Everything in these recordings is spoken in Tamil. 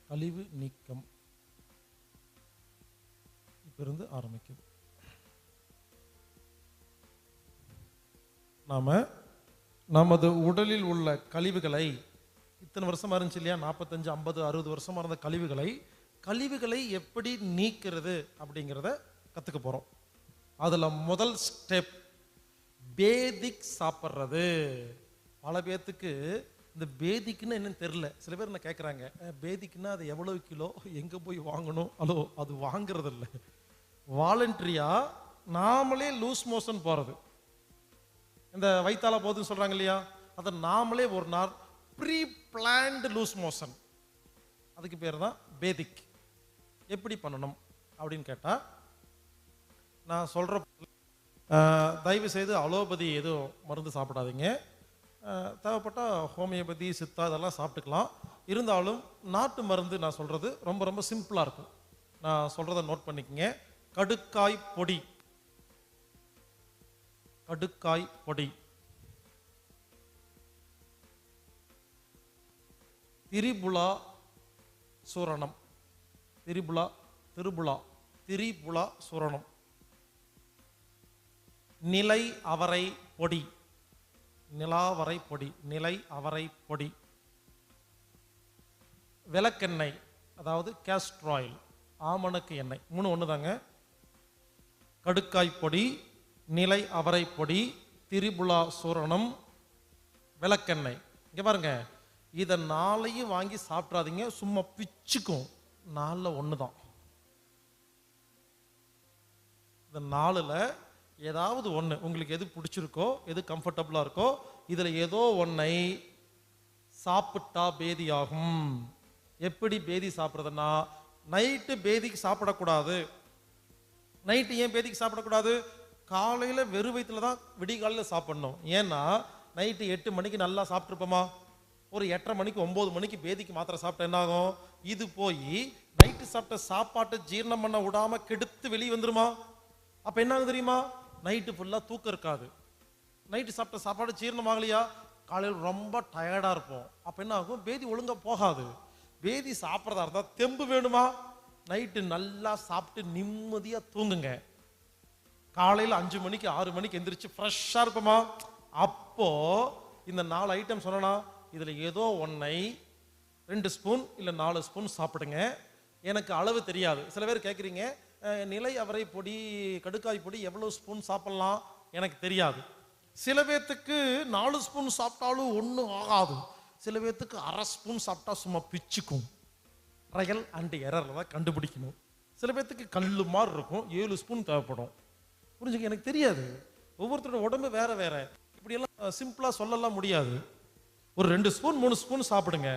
கழிவு நீக்கம் இப்ப இருந்து ஆரம்பிக்குது. நமது உடலில் உள்ள கழிவுகளை, இத்தனை வருஷமா இருந்துச்சு இல்லையா, 45 50 60 வருஷமா இருந்த கழிவுகளை எப்படி நீக்கிறது அப்படிங்கிறத கற்றுக்க போகிறோம். அதில் முதல் ஸ்டெப் பேதிக் சாப்பிட்றது. பல பேர்த்துக்கு இந்த பேதிக்குன்னு என்னன்னு தெரில. சில பேர் என்ன கேட்குறாங்க, பேதிக்குன்னா அது எவ்வளோ கிலோ, எங்கே போய் வாங்கணும்? அது வாங்குறது இல்லை, வாலண்டரியாக நாமளே லூஸ் மோஷன் போகிறது. இந்த வயிற்றால போகுதுன்னு சொல்கிறாங்க இல்லையா, அதை நாமளே ஒரு நாள் ப்ரீ பிளான்டு லூஸ் மோஷன், அதுக்கு பேர் தான் பேதிக். எப்படி பண்ணணும் அப்படின்னு கேட்டால், நான் சொல்கிற தயவு செய்து அலோபதி எதுவும் மருந்து சாப்பிடாதீங்க. தேவைப்பட்டால் ஹோமியோபதி, சித்தா இதெல்லாம் சாப்பிட்டுக்கலாம். இருந்தாலும் நாட்டு மருந்து நான் சொல்கிறது ரொம்ப ரொம்ப சிம்பிளாக இருக்கும். நான் சொல்கிறத நோட் பண்ணிக்கங்க. கடுக்காய் பொடி, திரிபுலா சூரணம், திரிபுலா சூரணம், நிலை அவரை பொடி, நிலை அவரை பொடி, விளக்கெண்ணெய் அதாவது கேஸ்டர் ஆயில், ஆமணக்கு எண்ணெய், 3 ஒன்று தாங்க. கடுக்காய் பொடி, நிலை அவரை பொடி, திரிபுலா சூரணம், விளக்கெண்ணெய். இங்கே பாருங்க, இதை 4ஐயும் வாங்கி சாப்பிட்றாதீங்க, சும்மா பிச்சுக்கும். 4ல் 1 தான். இந்த 4ல் ஏதாவது ஒன்று உங்களுக்கு எது பிடிச்சிருக்கோ, எது கம்ஃபர்டபுளாக இருக்கோ, இதில் ஏதோ ஒன்றை சாப்பிட்டா பேதி ஆகும். எப்படி பேதி சாப்பிட்றதுன்னா, நைட்டு பேதிக்கு சாப்பிடக்கூடாது. நைட்டு ஏன் பேதிக்கு சாப்பிடக்கூடாது? காலையில் வெறும் வயிற்றுல தான் விடிகாலையில் சாப்பிடணும். ஏன்னா நைட்டு 8 மணிக்கு நல்லா சாப்பிட்ருப்போமா, ஒரு 8:30 மணிக்கு 9 மணிக்கு பேதிக்கு மாத்திரை சாப்பிட்டா என்ன ஆகும்? இது போய் நைட்டு சாப்பிட்ட சாப்பாட்டை ஜீரணம் பண்ண விடாம கெடுத்து வெளியே வந்துருமா? அப்போ என்ன ஆகும் தெரியுமா? நைட்டு ஃபுல்லாக தூக்கம் இருக்காது. நைட்டு சாப்பிட்ட சாப்பாடு ஜீரணம் ஆகலையா, காலையில் ரொம்ப டயர்டாக இருப்போம். அப்போ என்ன ஆகும்? பேதி ஒழுங்காக போகாது. பேதி சாப்பிட்றதா இருந்தால் தெம்பு வேணுமா? நைட்டு நல்லா சாப்பிட்டு நிம்மதியாக தூங்குங்க. காலையில் 5 மணிக்கு 6 மணிக்கு எந்திரிச்சு ஃப்ரெஷ்ஷாக இருப்போமா? அப்போ இந்த 4 ஐட்டம் சொன்னா, இதில் ஏதோ ஒன்றை 2 ஸ்பூன் இல்லை 4 ஸ்பூன் சாப்பிடுங்க. எனக்கு அளவு தெரியாது. சில பேர் கேட்குறீங்க, நிலை அவரை பொடி, கடுக்காய் பொடி எவ்வளோ ஸ்பூன் சாப்பிட்லாம்? எனக்கு தெரியாது. சில பேர்த்துக்கு 4 ஸ்பூன் சாப்பிட்டாலும் ஒன்றும் ஆகாது. சில பேர்த்துக்கு 1/2 ஸ்பூன் சாப்பிட்டா சும்மா பிச்சுக்கும். ட்ரையல் அண்ட் எரரில் தான் கண்டுபிடிக்கணும். சில பேர்த்துக்கு கல்லு மாதிரி இருக்கும், 7 ஸ்பூன் தேவைப்படும். புரிஞ்சுக்க, எனக்கு தெரியாது. ஒவ்வொருத்தரோட உடம்பு வேற வேற. இப்படியெல்லாம் சிம்பிளாக சொல்லலாம் முடியாது. ஒரு 2 ஸ்பூன் 3 ஸ்பூன் சாப்பிடுங்க.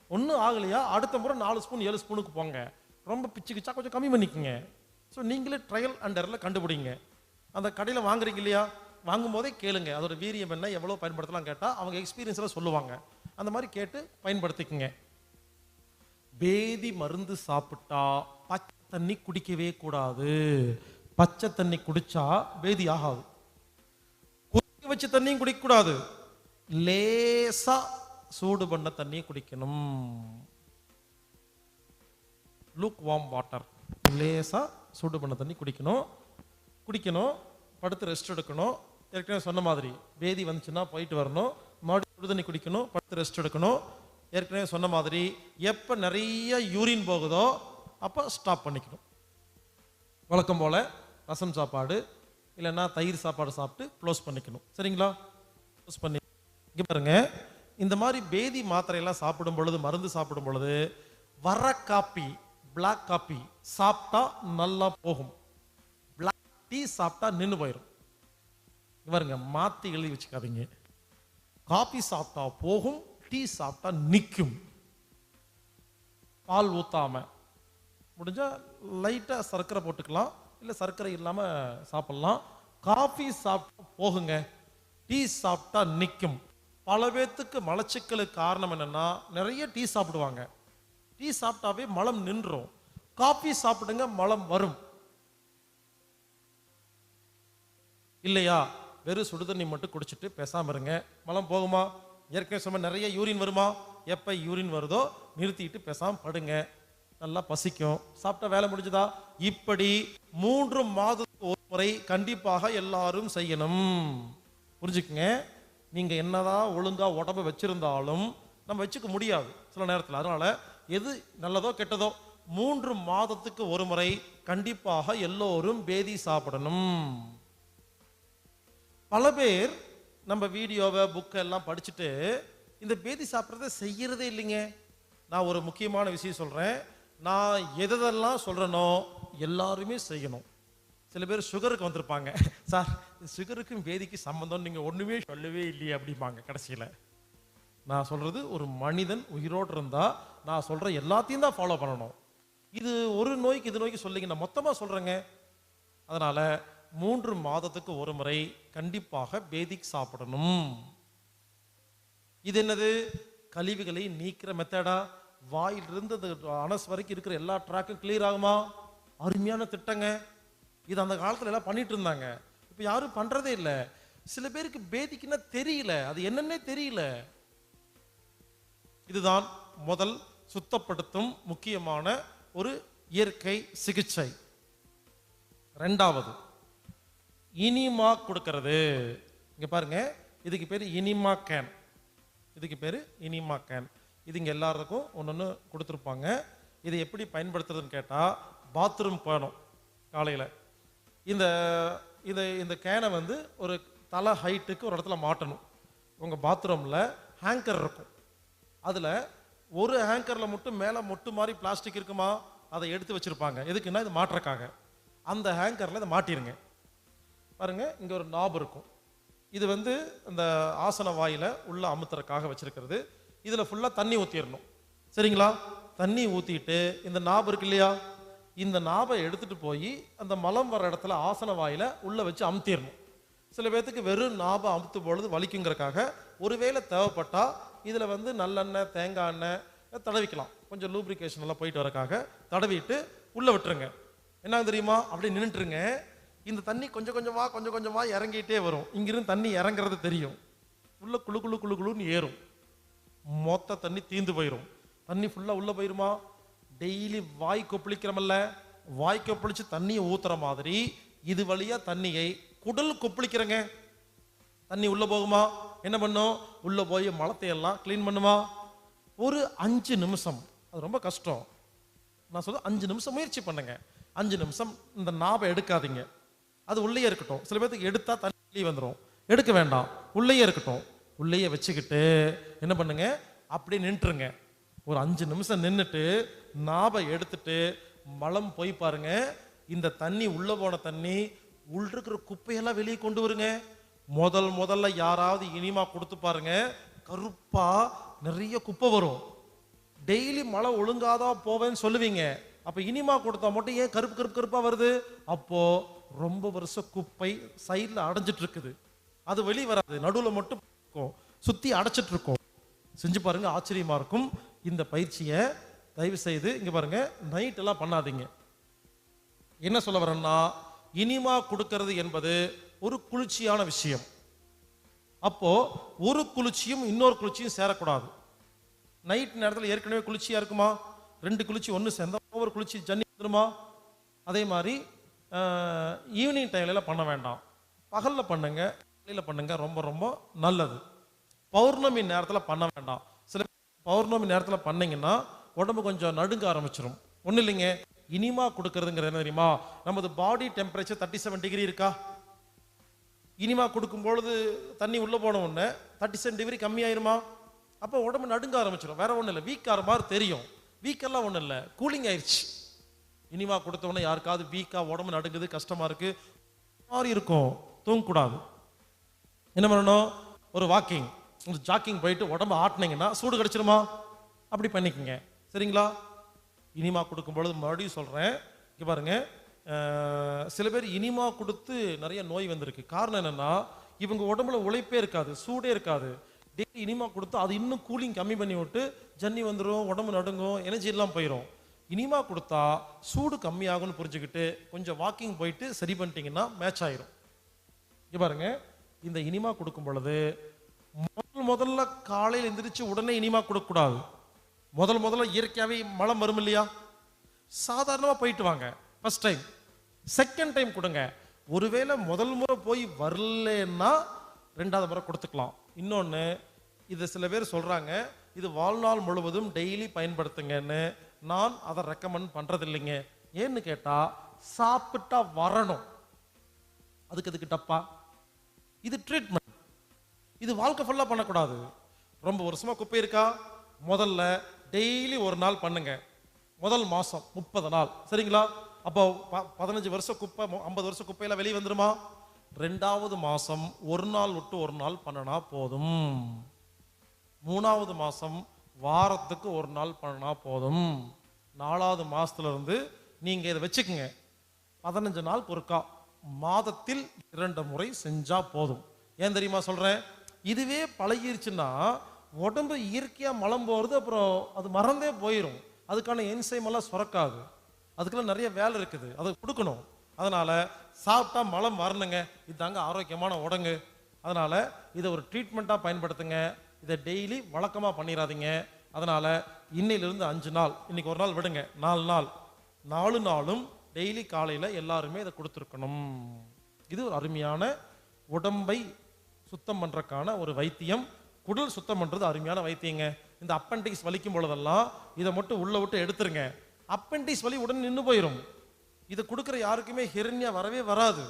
ஒன்றும் ஆகலையா, அடுத்த முறை 4 ஸ்பூன் 7 ஸ்பூனுக்கு போங்க. ரொம்ப பிச்சுக்கிச்சா கொஞ்சம் கம்மி பண்ணிக்கோங்க. ஸோ நீங்களே ட்ரையல் அண்ட் எரரில் கண்டுபிடிங்க. அந்த கடையில் வாங்குறீங்க இல்லையா, வாங்கும் போதே கேளுங்க, அதோட வீரியம் என்ன, எவ்வளோ பயன்படுத்தலாம் கேட்டால் அவங்க எக்ஸ்பீரியன்ஸில் சொல்லுவாங்க. அந்த மாதிரி கேட்டு பயன்படுத்திக்கங்க. பேதி மருந்து சாப்பிட்டா பச்சை தண்ணி குடிக்கவே கூடாது. பச்சை தண்ணி குடிச்சா பேதி ஆகாது. கொதிக்க வச்ச தண்ணியும் குடிக்கக்கூடாது. லேசா சூடு பண்ண தண்ணியை குடிக்கணும். லூக் வார்ம் வாட்டர், லேசா சூடு பண்ண தண்ணி குடிக்கணும். படுத்து ரெஸ்ட் எடுக்கணும். ஏற்கனவே சொன்ன மாதிரி பேதி வந்துச்சுன்னா போயிட்டு வரணும், மறுபடியும் சுடுதண்ணி குடிக்கணும், படுத்து ரெஸ்ட் எடுக்கணும். ஏற்கனவே சொன்ன மாதிரி எப்போ நிறைய யூரின் போகுதோ அப்போ ஸ்டாப் பண்ணிக்கணும். வழக்கம் போல் ரசம் சாப்பாடு இல்லைன்னா தயிர் சாப்பாடு சாப்பிட்டு க்ளோஸ் பண்ணிக்கணும். சரிங்களா? க்ளோஸ் பண்ணி இங்கே பாருங்க, இந்த மாதிரி பேதி மாத்திரையெல்லாம் சாப்பிடும் பொழுது, மருந்து சாப்பிடும் பொழுது வர காப்பி, பிளாக் காப்பி சாப்பிட்டா நல்லா போகும். பிளாக் டீ சாப்பிட்டா நின்று போயிடும். பாருங்க, மாற்றி எழுதி வச்சுக்காதீங்க. காபி சாப்பிட்டா போகும், டீ சாப்பிட்டா நிற்கும். பால் ஊத்தாம முடிஞ்சா லைட்டா சர்க்கரை போட்டுக்கலாம், இல்லை சர்க்கரை இல்லாம சாப்பிடலாம். காஃபி சாப்பிட்டா போகுங்க, டீ சாப்பிட்டா நிற்கும். பல பேத்துக்கு மலச்சிக்கலுக்கு காரணம் என்னன்னா, நிறைய டீ சாப்பிடுவாங்க, டீ சாப்பிட்டாவே மலம் நின்றும். காஃபி சாப்பிடுங்க, மலம் வரும். இல்லையா, வெறும் சுடுதண்ணி மட்டும் குடிச்சிட்டு பேசாம இருங்க, மலம் போகுமா? ஏற்கனவே சொன்ன நிறைய யூரின் வருமா? எப்ப யூரின் வருதோ நிறுத்திட்டு பேசாம படுங்க, நல்லா பசிக்கும், சாப்பிட்டா வேலை முடிஞ்சதா? இப்படி 3 மாதத்துக்கு ஒரு முறை கண்டிப்பாக எல்லாரும் செய்யணும். புரிஞ்சுக்குங்க. நீங்க என்னதான் ஒழுங்கா உடம்பு வச்சிருந்தாலும் நம்ம வச்சுக்க முடியாது சில நேரத்தில். அதனால எது நல்லதோ கெட்டதோ 3 மாதத்துக்கு ஒரு முறை கண்டிப்பாக எல்லோரும் பேதி சாப்பிடணும். பல பேர் நம்ம வீடியோவை புக்கை எல்லாம் படிச்சுட்டு இந்த பேதி சாப்பிட்றத செய்யறதே இல்லைங்க. நான் ஒரு முக்கியமான விஷயம் சொல்றேன், நான் எதெல்லாம் சொல்றேனோ எல்லாருமே செய்யணும். சில பேர் சுகருக்கு வந்திருப்பாங்க, சார் சுகருக்கும் பேதிக்கு சம்பந்தம் நீங்க ஒண்ணுமே சொல்லவே இல்லையே அப்படிம்பாங்க. கடைசியில நான் சொல்றது, ஒரு மனிதன் உயிரோடு இருந்தா நான் சொல்ற எல்லாத்தையும் தான் ஃபாலோ பண்ணணும். இது ஒரு நோய்க்கு இது நோய்க்கு சொல்லிங்க, நான் மொத்தமா சொல்றேங்க. அதனால 3 மாதத்துக்கு ஒரு முறை கண்டிப்பாக பேதிக் சாப்பிடணும். இது என்னது? கழிவுகளை நீக்கிற மெத்தடா? வாயிலிருந்து அனஸ் வரைக்கும் இருக்கிற எல்லா ட்ராக்கும் கிளியர் ஆகுமா? அருமையான திட்டங்க. இது அந்த காலத்துல எல்லாம் பண்ணிட்டு இருந்தாங்க, இப்ப யாரும் பண்றதே இல்லை. சில பேருக்கு பேதிக்குன்னா தெரியல, அது என்னன்னே தெரியல. இதுதான் முதல் சுத்தப்படுத்தும் முக்கியமான ஒரு இயற்கை சிகிச்சை. ரெண்டாவது இனிமா கொடுக்கிறது. இங்க பாருங்க, இதுக்கு பேரு இனிமா கேன். இதுக்கு பேரு இனிமா கேன். இது இங்க எல்லாருக்கும் ஒன்னொன்னு கொடுத்துருப்பாங்க. இதை எப்படி பயன்படுத்துறதுன்னு கேட்டா, பாத்ரூம் போகணும் காலையில, இந்த இந்த கேனை வந்து ஒரு தலை ஹைட்டுக்கு ஒரு இடத்துல மாட்டணும். உங்க பாத்ரூம்ல ஹேங்கர் இருக்கும், அதுல ஒரு ஹேங்கர்ல மட்டும் மேல மொட்டு மாதிரி பிளாஸ்டிக் இருக்குமா, அதை எடுத்து வச்சிருப்பாங்க. எதுக்குன்னா இது மாட்டுறக்காக. அந்த ஹேங்கர்ல இதை மாட்டிருங்க. பாருங்க, இங்க ஒரு நாப் இருக்கும், இது வந்து இந்த ஆசன வாயில உள்ள அமுத்துறதுக்காக வச்சிருக்கிறது. இதுல ஃபுல்லா தண்ணி ஊத்திடணும். சரிங்களா? தண்ணி ஊத்திட்டு இந்த நாப் இருக்கு இல்லையா, இந்த நாபை எடுத்துட்டு போய் அந்த மலம் வர இடத்துல ஆசன வாயில உள்ள வச்சு அமுத்திடணும். சில பேர்த்துக்கு வெறும் நாபை அமுத்து பொழுது வலிக்குங்கிறக்காக ஒருவேளை தேவைப்பட்டா இதுல வந்து நல்லெண்ணெய் தேங்காய் எண்ணெய் தடவிக்கலாம். கொஞ்சம் லூப்ரிகேஷன் எல்லாம் போயிட்டு வரக்காக தடவிட்டு உள்ள விட்டுருங்க. என்ன தெரியுமா, அப்படியே நின்றுட்டுருங்க. இந்த தண்ணி கொஞ்சம் கொஞ்சமா இறங்கிட்டே வரும். இங்கிருந்து தண்ணி இறங்குறது தெரியும், உள்ள குழு குழு குழு குழுன்னு ஏறும். மொத்த தண்ணி தீந்து போயிடும். தண்ணி ஃபுல்லா உள்ள போயிருமா? டெய்லி வாய் கொப்பளிக்கிறமல்ல, வாய் கொப்பளிச்சு தண்ணியை ஊத்துற மாதிரி இது வழியா தண்ணியை குடல் கொப்பளிக்கிறங்க. தண்ணி உள்ள போகுமா? என்ன பண்ணும்? உள்ள போய் மலத்தை எல்லாம் கிளீன் பண்ணுமா? ஒரு 5 நிமிஷம், அது ரொம்ப கஷ்டம். நான் சொல்ல 5 நிமிஷம் முயற்சி பண்ணுங்க. 5 நிமிஷம் இந்த நாபை எடுக்காதீங்க, அது உள்ளே இருக்கட்டும். சில பேருக்கு எடுத்தா தண்ணி வெளியே வந்துடும், எடுக்க வேண்டாம், உள்ளேயே இருக்கட்டும். உள்ளேயே வச்சுக்கிட்டு என்ன பண்ணுங்க, அப்படியே நின்றுங்க. ஒரு 5 நிமிஷம் நின்றுட்டு நாபை எடுத்துட்டு மலம் போய் பாருங்க. இந்த தண்ணி உள்ள போன தண்ணி உள்ள இருக்கிற குப்பையெல்லாம் வெளியே கொண்டு வருங்க. முதல்ல யாராவது இனிமா கொடுத்து பாருங்க, கருப்பா நிறைய குப்பை வரும். டெய்லி மழை ஒழுங்காதான் போவேன்னு சொல்லுவீங்க, அப்ப இனிமா கொடுத்தா மட்டும் ஏன் கருப்பா வருது? அப்போ ரொம்ப வருஷம் குப்பை சைட்ல அடைஞ்சிட்டு இருக்குது, அது வெளியே வராது, நடுவில் மட்டும் சுத்தி அடைச்சிட்டு இருக்கும். செஞ்சு பாருங்க, ஆச்சரியமா இருக்கும். இந்த பயிற்சியை தயவு செய்து இங்க பாருங்க, நைட் எல்லாம் பண்ணாதீங்க. என்ன சொல்ல வரேன்னா, இனிமா கொடுக்கிறது என்பது ஒரு குளிர்ச்சியான விஷயம். அப்போ ஒரு குளிர்ச்சியும் இன்னொரு குளிர்ச்சியும் சேரக்கூடாது. நைட் நேரத்தில் ஏற்கனவே குளிர்ச்சியா இருக்குமா, 2 குளிர்ச்சி ஒன்று சேர்ந்தா ஒரு குளிர்ச்சி ஜன்னி வந்துருமா? அதே மாதிரி ஈவினிங் டைம்ல பண்ண வேண்டாம். பகல்ல பண்ணுங்க, காலையில பண்ணுங்க, ரொம்ப ரொம்ப நல்லது. பௌர்ணமி நேரத்தில் பண்ண வேண்டாம். சில பௌர்ணமி நேரத்தில் பண்ணீங்கன்னா உடம்பு கொஞ்சம் நடுங்க ஆரம்பிச்சிடும். ஒன்றும் இல்லைங்க, இனிமா கொடுக்கறதுங்கிறது என்ன தெரியுமா? நமது பாடி டெம்பரேச்சர் 37 டிகிரி இருக்கா? இனிமா கொடுக்கும் பொழுது தண்ணி உள்ள போன உடனே 37 டிகிரி கம்மியாயிருமா? அப்போ உடம்பு நடுங்க ஆரம்பிச்சிடும். வேற ஒன்றும் இல்லை, வீக் ஆகிற மாதிரி தெரியும். வீக்கெல்லாம் ஒன்றும் இல்லை, கூலிங் ஆயிடுச்சு. இனிமா கொடுத்த உடனே யாருக்காவது வீக்கா உடம்பு நடுங்குது, கஷ்டமா இருக்கு மாதிரி இருக்கும், தூங்கக்கூடாது. என்ன பண்ணணும்? ஒரு வாக்கிங், ஜாக்கிங் போயிட்டு உடம்பு ஆட்டினீங்கன்னா சூடு கிடைச்சிருமா? அப்படி பண்ணிக்கங்க, சரிங்களா? இனிமா கொடுக்கும் பொழுது மறுபடியும் சொல்றேன், இங்க பாருங்க, சில பேர் இனிமா கொடுத்து நிறைய நோய் வந்திருக்கு. காரணம் என்னன்னா, இவங்க உடம்புல உழைப்பே இருக்காது, சூடே இருக்காது. டெய்லி இனிமா கொடுத்து அது இன்னும் கூலிங் கம்மி பண்ணி விட்டு ஜன்னி வந்துடும், உடம்பு நடுங்கும், எனர்ஜி எல்லாம் போயிடும். இனிமா கொடுத்தா சூடு கம்மியாகும்னு புரிஞ்சுக்கிட்டு கொஞ்சம் வாக்கிங் போயிட்டு சரி பண்ணிட்டீங்கன்னா மேட்ச் ஆயிரும். இங்க பாருங்க, இந்த இனிமா கொடுக்கும் பொழுது முதல்ல காலையில் எந்திரிச்சு உடனே இனிமா கொடுக்க கூடாது. முதல்ல இயற்கையாவே மலம் வரும் இல்லையா? சாதாரணமா போயிட்டு வாங்க ஃபர்ஸ்ட் டைம். செகண்ட் டைம் கொடுங்க. ஒருவேளை முதல் முறை போய் வரலன்னா ரெண்டாவது முறை கொடுத்துக்கலாம். இன்னொன்னு, இது சில பேர் சொல்றாங்க, இது வாழ்நாள் முழுவதும் டெய்லி பயன்படுத்துங்கன்னு. நான் அதை ரெக்கமெண்ட் பண்றது இல்லைங்க. ஏன்னு கேட்டா, சாப்பிட்டா வரணும், அதுக்கு டப்பா. இது ட்ரீட்மெண்ட், இது வாழ்க்கை ஃபுல்லா பண்ணக்கூடாது. ரொம்ப வருஷமா குப்பை இருக்கா? முதல்ல டெய்லி ஒரு நாள் பண்ணுங்க. முதல் மாசம் 30 நாள், சரிங்களா? அப்போ 15 வருஷம் குப்பை, 50 வருஷம் குப்பையெல்லாம் வெளியே வந்துருமா? ரெண்டாவது மாசம் ஒரு நாள் விட்டு ஒரு நாள் பண்ணனா போதும். மூணாவது மாசம் வாரத்துக்கு ஒரு நாள் பண்ணனா போதும். நாலாவது மாசத்துல இருந்து நீங்க இதை வச்சுக்கோங்க, 15 நாள் பொறுக்கா மாதத்தில் 2 முறை செஞ்சா போதும். ஏன் தெரியுமா சொல்றேன்? இதுவே பழகிருச்சுன்னா உடம்பு இயற்கையா மலம் போறது, அப்புறம் அது மறந்தே போயிடும். அதுக்கான என்சைம் எல்லாம் சுரக்காது, அதுக்கெல்லாம் நிறைய வேலை இருக்குது, அதை கொடுக்கணும். அதனால சாப்பிட்டா மலம் வரணுங்க, இதுதாங்க ஆரோக்கியமான உடம்பு. அதனால இதை ஒரு ட்ரீட்மெண்ட்டா பயன்படுத்துங்க. இதை டெய்லி வழக்கமா பண்ணிடாதீங்க. அதனால இன்னையிலிருந்து 5 நாள், இன்னைக்கு ஒரு நாள் விடுங்க, 4 நாள், 4 நாளும் டெய்லி காலையில எல்லாருமே இதை கொடுத்துருக்கணும். இது ஒரு அருமையான உடம்பை சுத்தம் பண்றதுக்கான ஒரு வைத்தியம். குடல் சுத்தம் பண்றது அருமையான வைத்தியங்க. இந்த அப்பெண்டிக்ஸ் வலிக்கும் பொழுதெல்லாம் இதை மட்டும் உள்ள விட்டு எடுத்துருங்க. அப்பெண்டிக்ஸ் வலி உடனே நின்று போயிடும். இதை கொடுக்குற யாருக்குமே ஹிரண்யா வரவே வராது.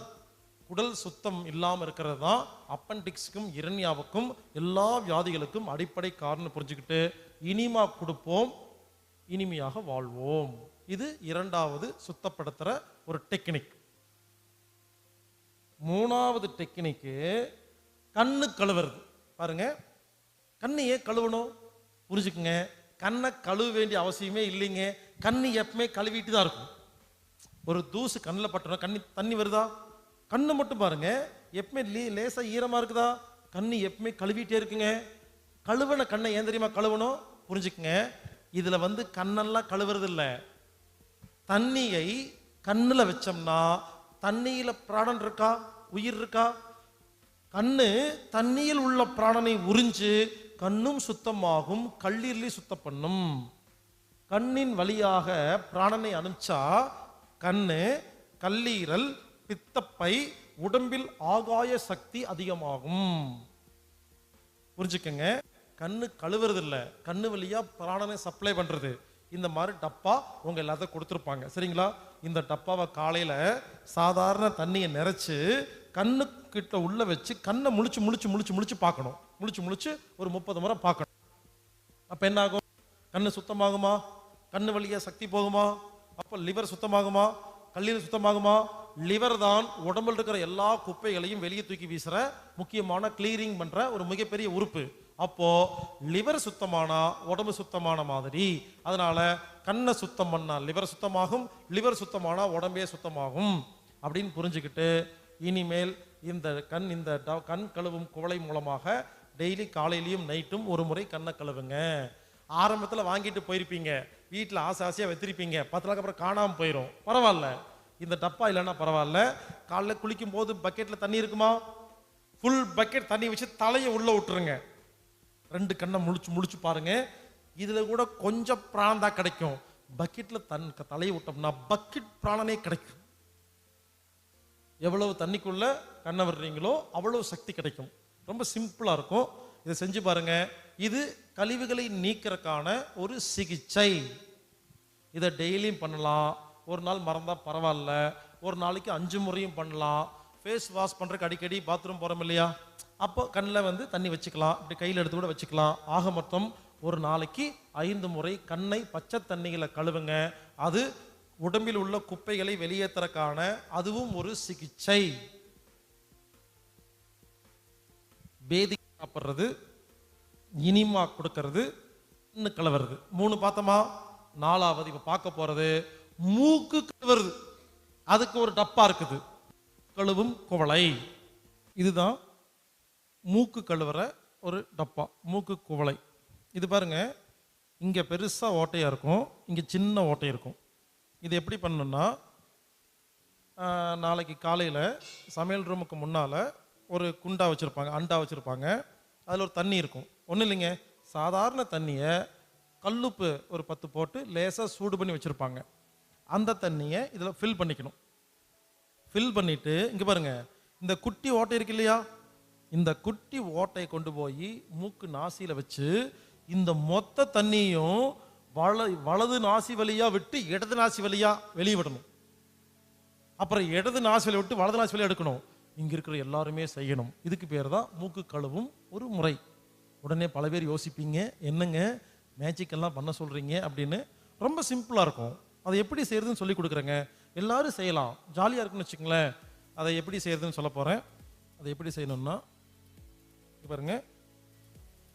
குடல் சுத்தம் இல்லாமல் இருக்கிறது தான் அப்பெண்டிக்ஸ்க்கும் ஹிரண்யாவுக்கும் எல்லா வியாதிகளுக்கும் அடிப்படை காரணம் புரிஞ்சுக்கிட்டு இனிமா கொடுப்போம், இனிமையாக வாழ்வோம். இது இரண்டாவது சுத்தப்படுத்துற ஒரு டெக்னிக். மூணாவது டெக்னிக்கு கண்ணு கழுவுறது. பாருங்க, கண்ணு ஏன் கழுவணும் புரிஞ்சுக்குங்க. கண்ணை கழுவ வேண்டிய அவசியமே இல்லைங்க. கண்ணு எப்பவுமே கழுவிட்டு தான் இருக்கும். ஒரு தூசு கண்ணில் பட்டணும், தண்ணி வருதா? கண்ணு மட்டும் பாருங்க, எப்பவுமே லேசா ஈரமா இருக்குதா? கண்ணு எப்பவுமே கழுவிட்டே இருக்குங்க. கழுவன கண்ணை ஏன் தெரியுமா கழுவணும் புரிஞ்சுக்குங்க. இதுல கண்ணெல்லாம் கழுவுறது இல்லை. தண்ணியை கண்ணுல வச்சோம்னா தண்ணியில பிராணன் இருக்கா, உயிர் இருக்கா? கண்ணு தண்ணியில் உள்ள பிராணனை உறிஞ்சு கண்ணும் சுத்தமாகும், கல்லீரலையும் சுத்தம் பண்ணும். கண்ணின் வழியாக பிராணனை அனுப்பிச்சா கண்ணு, கல்லீரல், பித்தப்பை, உடம்பில் ஆகாய சக்தி அதிகமாகும். புரிஞ்சுக்கங்க, கண்ணு கழுவுறது இல்ல, கண்ணு வழியா பிராணனை சப்ளை பண்றது. இந்த மாதிரி டப்பா உங்க எல்லாத்தையும் கொடுத்துருப்பாங்க, சரிங்களா? இந்த டப்பாவை காலையில சாதாரண தண்ணியை நிறைச்சு கண்ணு கிட்ட உள்ள வச்சு கண்ணை முழிச்சு முழிச்சு முழிச்சு முழிச்சு பார்க்கணும். முழிச்சு ஒரு 30 முறை பார்க்கணும். அப்ப என்ன ஆகும்? கண்ணு சுத்தமாகுமா? கண்ணு வழியா சக்தி போகுமா? அப்ப லிவர் சுத்தமாகுமா? கல்லீரல் சுத்தமாகுமா? லிவர் தான் உடம்புல இருக்கிற எல்லா குப்பைகளையும் வெளியே தூக்கி வீசுற முக்கியமான கிளீரிங் பண்ற ஒரு மிகப்பெரிய உறுப்பு. அப்போ லிவர் சுத்தமானா உடம்பு சுத்தமான மாதிரி. அதனால கண்ணை சுத்தம் பண்ணா லிவர் சுத்தமாகும், லிவர் சுத்தமானா உடம்பே சுத்தமாகும் அப்படின்னு புரிஞ்சுக்கிட்டு இனிமேல் இந்த கண் கழுவும் குவளை மூலமாக டெய்லி காலையிலையும் நைட்டும் ஒரு முறை கண்ணை கழுவுங்க. ஆரம்பத்தில் வாங்கிட்டு போயிருப்பீங்க, வீட்டில் ஆசையாக வச்சிருப்பீங்க, 10 நாளுக்கு அப்புறம் காணாமல் போயிடும். பரவாயில்ல, இந்த டப்பா இல்லைன்னா பரவாயில்ல. காலைல குளிக்கும் போது பக்கெட்ல தண்ணி இருக்குமா? ஃபுல் பக்கெட் தண்ணி வச்சு தலையை உள்ள விட்டுருங்க. 2 கண்ணை முழிச்சு பாருங்க. இதுல கூட கொஞ்சம் பிராணம் தான் கிடைக்கும். பக்கெட்ல தலையை விட்டோம்னா பக்கெட் பிராணனே கிடைக்கும். எவ்வளவு தண்ணிக்குள்ள கண்ணை விடுறீங்களோ அவ்வளவு சக்தி கிடைக்கும். ரொம்ப சிம்பிளா இருக்கும். இதை செஞ்சு பாருங்க. இது கழிவுகளை நீக்கிறதுக்கான ஒரு சிகிச்சை. இதை டெய்லியும் பண்ணலாம். ஒரு நாள் மறந்தா பரவாயில்ல, ஒரு நாளைக்கு 5 முறையும் பண்ணலாம். ஃபேஸ் வாஷ் பண்றதுக்கு அடிக்கடி பாத்ரூம் போறோம் இல்லையா, அப்போ கண்ணில் தண்ணி வச்சுக்கலாம், இப்படி கையில் எடுத்து கூட வச்சுக்கலாம். ஆக மொத்தம் ஒரு நாளைக்கு 5 முறை கண்ணை பச்சை தண்ணிகளை கழுவுங்க. அது உடம்பில் உள்ள குப்பைகளை வெளியேற்றறக்கான அதுவும் ஒரு சிகிச்சை. பேதி சாப்பிட்றது, இனிமா கொடுக்கறது, கண்ணு கழுவுறது, 3 பார்த்தோமா. 4வது இப்ப பார்க்க போறது மூக்கு கழுவுறது. அதுக்கு ஒரு டப்பா இருக்குது, கழுவும் குவளை. இதுதான் மூக்கு கழுவுற ஒரு டப்பா, மூக்கு குவளை. இது பாருங்க, இங்க பெருசா ஓட்டையா இருக்கும், இங்க சின்ன ஓட்டை இருக்கும். இது எப்படி பண்ணணும்னா, நாளைக்கு காலையில சமையல் ரூமுக்கு முன்னால ஒரு குண்டா வச்சிருப்பாங்க, அண்டா வச்சிருப்பாங்க. அதில் ஒரு தண்ணி இருக்கும். ஒன்றும் இல்லைங்க, சாதாரண தண்ணியை கல்லுப்பு ஒரு 10 போட்டு லேசாக சூடு பண்ணி வச்சுருப்பாங்க. அந்த தண்ணியை இதில் ஃபில் பண்ணிக்கணும். ஃபில் பண்ணிவிட்டு இங்கே பாருங்கள், இந்த குட்டி ஓட்டை இருக்கு இல்லையா, இந்த குட்டி ஓட்டையை கொண்டு போய் மூக்கு நாசியில் வச்சு இந்த மொத்த தண்ணியும் வலது நாசி வழியாக விட்டு இடது நாசி வழியாக வெளியே விடணும். அப்புறம் இடது நாசி வழியை விட்டு வலது நாசி வழியாக எடுக்கணும். இங்கே இருக்கிற எல்லாருமே செய்யணும். இதுக்கு பேர் தான் மூக்கு கழுவும் ஒரு முறை. உடனே பல பேர் யோசிப்பீங்க, என்னங்க மேஜிக்கெல்லாம் பண்ண சொல்கிறீங்க அப்படின்னு. ரொம்ப சிம்பிளாக இருக்கும். அதை எப்படி செய்யறதுன்னு சொல்லி கொடுக்குறேங்க. எல்லாரும் செய்யலாம், ஜாலியாக இருக்குன்னு வச்சுக்கங்களேன். அதை எப்படி செய்யறதுன்னு சொல்ல போகிறேன். அதை எப்படி செய்யணும்னா, பாருங்க,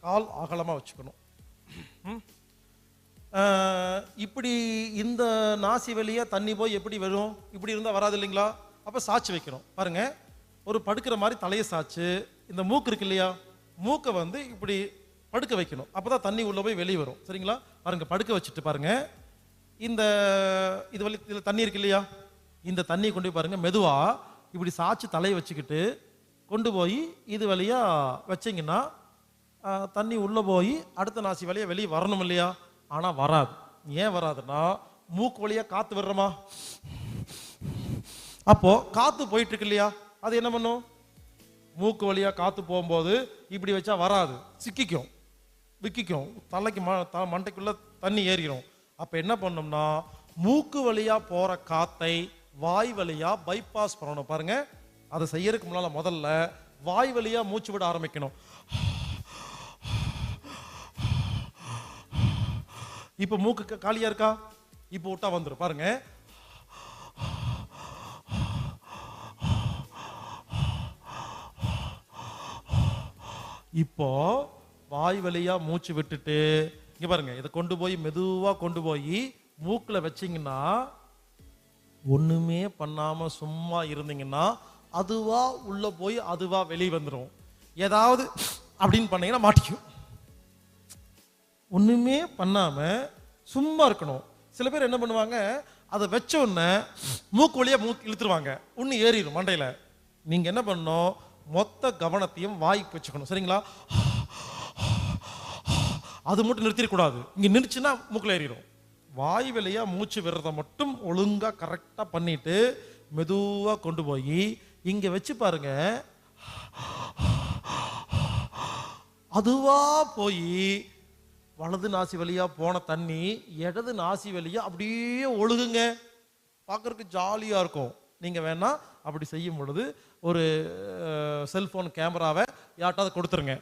கால் அகலமாக வச்சுக்கணும். இப்படி இந்த நாசி வழியா தண்ணி போய் எப்படி வரும், இப்படி இருந்தால் வராது இல்லைங்களா. அப்போ சாட்சி வைக்கணும். பாருங்க, ஒரு படுக்கிற மாதிரி தலையை சாச்சு, இந்த மூக்கு இருக்கு இல்லையா, மூக்கை இப்படி படுக்க வைக்கணும். அப்போதான் தண்ணி உள்ள போய் வெளியே வரும். சரிங்களா, பாருங்க, படுக்க வச்சுட்டு பாருங்க, இந்த இது வழி இதில் தண்ணி இருக்கு இல்லையா, இந்த தண்ணியை கொண்டு போய் பாருங்க, மெதுவா இப்படி சாச்சு தலையை வச்சுக்கிட்டு கொண்டு போய் இது வழியா வச்சிங்கன்னா தண்ணி உள்ள போய் அடுத்த நாசி வழியா வெளியே வரணும் இல்லையா. ஆனால் வராது. ஏன் வராதுன்னா, மூக்கு வழியா காத்து வர்றோமா, அப்போ காத்து போயிட்டு இருக்கு இல்லையா, அது என்ன பண்ணும், மூக்கு வழியா காத்து போகும்போது இப்படி வச்சா வராது, சிக்கிக்கும், விக்கிக்கும், தலைக்கு மண்டைக்குள்ள தண்ணி ஏறிடும். அப்ப என்ன பண்ணோம்னா, மூக்கு வழியா போற காத்தை வாய் வழியா பைபாஸ் பண்ணணும். பாருங்க, அதை செய்யறதுக்கு முன்னால முதல்ல வாய் வழியா மூச்சு விட ஆரம்பிக்கணும். இப்ப மூக்கு காலியா இருக்கா, இப்ப விட்டா வந்துடும். பாருங்க, இப்போ வாய் வழியா மூச்சு விட்டுட்டு இங்க பாருங்க, இதை கொண்டு போய் மெதுவா கொண்டு போய் மூக்குல வச்சீங்கன்னா, ஒண்ணுமே பண்ணாம சும்மா இருந்தீங்கன்னா அதுவா உள்ள போய் அதுவா வெளியே வந்துடும். ஏதாவது அப்படின்னு பண்ணீங்கன்னா மாட்டிக்கும். ஒண்ணுமே பண்ணாம சும்மா இருக்கணும். சில பேர் என்ன பண்ணுவாங்க, அதை வச்ச உடனே மூக்கு வழியா மூக்கு இழுத்துருவாங்க, ஒண்ணு ஏறிடும் மண்டையில. நீங்க என்ன பண்ணணும், மொத்த கவனத்தையும் வாய்க்கு வச்சுக்கணும். சரிங்களா, அது மட்டும் நிறுத்திடக்கூடாது. இங்க நிறுச்சுன்னா மூக்குல ஏறிடும். வாய் வழியா மூச்சு விடுறத மட்டும் ஒழுங்கா கரெக்டா பண்ணிட்டு மெதுவா கொண்டு போய் இங்க வச்சு பாருங்க, அதுவா போய் வலது நாசி வழியா போன தண்ணி இடது நாசி வழியா அப்படியே ஒழுகுங்க. பார்க்கறதுக்கு ஜாலியா இருக்கும். நீங்க வேணா அப்படி செய்யும் பொழுது ஒரு செல்போன் கேமராவை யார்ட்டாவது கொடுத்துருங்க.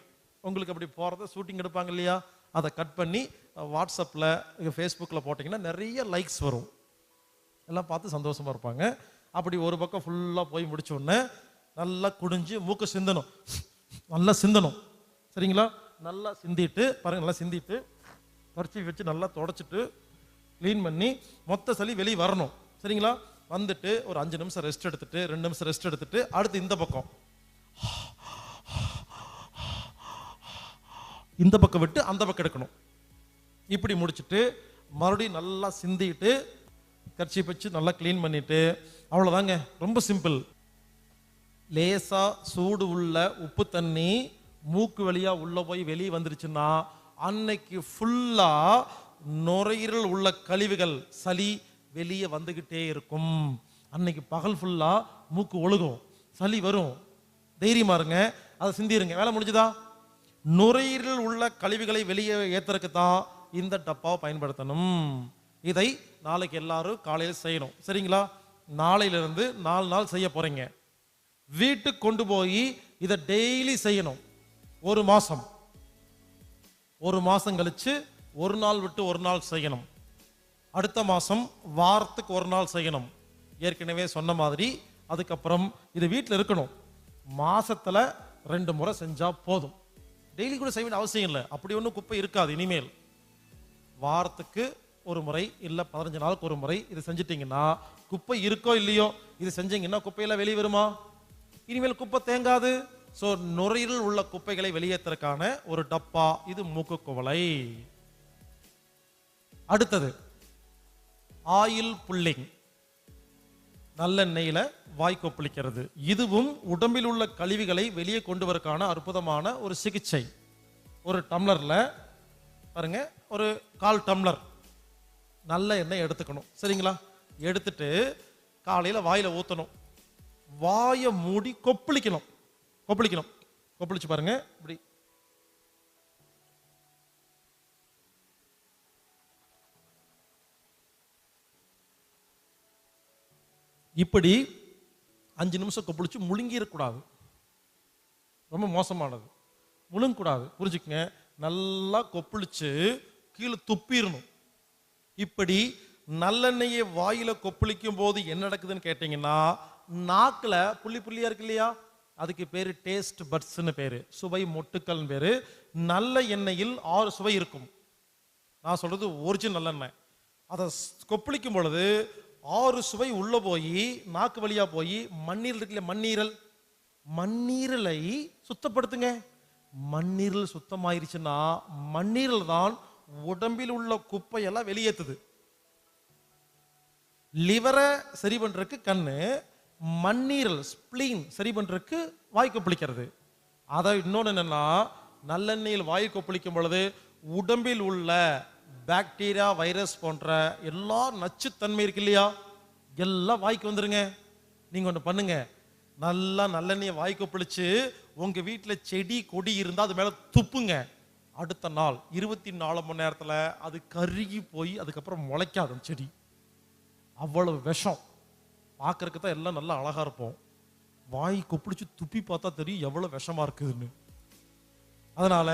உங்களுக்கு அப்படி போறத ஷூட்டிங் எடுப்பாங்க இல்லையா, அதை கட் பண்ணி வாட்ஸ்அப்பில் ஃபேஸ்புக்கில் போட்டிங்கன்னா நிறைய லைக்ஸ் வரும். எல்லாம் பார்த்து சந்தோஷமா இருப்பாங்க. அப்படி ஒரு பக்கம் ஃபுல்லாக போய் முடிச்ச உடனே நல்லா குடிஞ்சு மூக்கு சிந்தணும், நல்லா சிந்தணும். சரிங்களா, நல்லா சிந்திட்டு பாருங்க, நல்லா சிந்திட்டு பறிச்சு வச்சு நல்லா தொடச்சிட்டு க்ளீன் பண்ணி மொத்த சளி வெளியே வரணும். சரிங்களா, வந்துட்டு ஒரு 5 நிமிஷம் ரெஸ்ட் எடுத்துட்டு 2 நிமிஷம் ரெஸ்ட் எடுத்துட்டு அடுத்து இந்த பக்கம் விட்டு அந்த பக்கம் எடுக்கணும். இப்படி முடிச்சுட்டு மறுபடியும் நல்லா சிந்திட்டு கர்ச்சீப் வச்சு நல்லா க்ளீன் பண்ணிட்டு, அவ்வளோதாங்க, ரொம்ப சிம்பிள். லேசா சூடு உள்ள உப்பு தண்ணி மூக்கு வழியா உள்ள போய் வெளியே வந்துருச்சுன்னா அன்னைக்கு ஃபுல்லா நுரையீரல் உள்ள கழிவுகள் சளி வெளியே வந்துகிட்டே இருக்கும். அன்னைக்கு பகல் ஃபுல்லா மூக்கு ஒழுகும், சளி வரும். தைரியமா இருங்க, அதை சிந்திருங்க. வேலை முடிஞ்சுதா? நுரையீரலில் உள்ள கழிவுகளை வெளியே ஏத்துறதுக்கு தான் இந்த டப்பாவை பயன்படுத்தணும். இதை நாளைக்கு எல்லாரும் காலையில் செய்யணும். சரிங்களா? நாளையிலிருந்து 4 நாள் செய்ய போறீங்க. வீட்டுக்கு கொண்டு போய் இதை டெய்லி செய்யணும். ஒரு மாசம் கழிச்சு ஒரு நாள் விட்டு ஒரு நாள் செய்யணும். அடுத்த மாசம் வாரத்துக்கு ஒரு நாள் செய்யணும். ஏற்கனவே சொன்ன மாதிரி அதுக்கப்புறம் இது வீட்டில் இருக்கணும். மாசத்துல 2 முறை செஞ்சா போதும். டெய்லி கூட செய்ய வேண்டிய அவசியம் இல்லை. அப்படி ஒன்றும் குப்பை இருக்காது. இனிமேல் வாரத்துக்கு ஒரு முறை இல்லை 15 நாளுக்கு ஒரு முறை இது செஞ்சிட்டீங்கன்னா, குப்பை இருக்கோ இல்லையோ, இது செஞ்சீங்கன்னா குப்பையெல்லாம் வெளியே வருமா? இனிமேல் குப்பை தேங்காது. ஸோ நுரையீரலில் உள்ள குப்பைகளை வெளியேற்றுறதுக்கான ஒரு டப்பா இது மூக்கு குவளை. அடுத்தது ஆயில் புல்லிங், நல்லெண்ணெயில வாய் கொப்பளிக்கிறது. இதுவும் உடம்பில் உள்ள கழிவுகளை வெளியே கொண்டு வரக்கான அற்புதமான ஒரு சிகிச்சை. ஒரு டம்ளர்ல பாருங்க, ஒரு 1/4 டம்ளர் நல்ல எண்ணெய் எடுத்துக்கணும். சரிங்களா? எடுத்துட்டு காலையில வாயில ஊத்தணும். வாயை மூடி கொப்பளிக்கணும். கொப்பளிச்சு பாருங்க. இப்படி இப்படி 5 நிமிஷம் கொப்பளிச்சு முழுங்கிடக்கூடாது. ரொம்ப மோசமானது. முழுங்கக்கூடாது, புரிஞ்சுக்கங்க. நல்லா கொப்பளிச்சு கீழே துப்பிடணும். இப்படி நல்லெண்ணெயை வாயில கொப்பளிக்கும் போது என்ன நடக்குதுன்னு கேட்டீங்கன்னா, நாக்குல புள்ளி புள்ளியா இருக்கு இல்லையா, அதுக்கு பேரு டேஸ்ட் பட்ஸ்ன்னு பேரு, சுவை மொட்டுக்கள் பேரு. நல்ல எண்ணெயில் 6 சுவை இருக்கும். நான் சொல்றது ஒரிஜினல் நல்லெண்ணெய். அதை கொப்பளிக்கும் பொழுது 6 சுவை உள்ள போய் நாக்கு வழியா போய் மண்ணீரல் இருக்குல்ல, மண்ணீரலை சுத்தப்படுத்துங்க. மண்ணீரல் சுத்தமாயிருச்சுன்னா மண்ணீரல் தான் உடம்பில் உள்ள குப்பையெல்லாம் வெளியேற்றுது. லிவரை சரி பண்றதுக்கு கண்ணு, மண்ணீரல் ஸ்பிளீன் சரி பண்றதுக்கு வாய் கொப்பளிக்கிறது. அதை இன்னொன்று என்னன்னா, நல்லெண்ணெயில் வாய் கொப்பளிக்கும் பொழுது உடம்பில் உள்ள பாக்டீரியா, வைரஸ் போன்ற எல்லா நச்சுத்தன்மை இருக்கு இல்லையா, எல்லாம் வாய்க்கு வந்துருங்க. நீங்க ஒன்று பண்ணுங்க, நல்லா நல்லெண்ணெயை வாய் கொப்பளிச்சு உங்க வீட்டில் செடி கொடி இருந்தால் அது மேல துப்புங்க. அடுத்த நாள் 24 மணி நேரத்தில் அது கருகி போய் அதுக்கப்புறம் முளைக்காது செடி. அவ்வளவு விஷம். பார்க்கறதுக்கு தான் எல்லாம் நல்லா அழகா இருப்போம். வாய் கொப்பளிச்சு துப்பி பார்த்தா தெரியும் எவ்வளவு விஷமா இருக்குதுன்னு. அதனால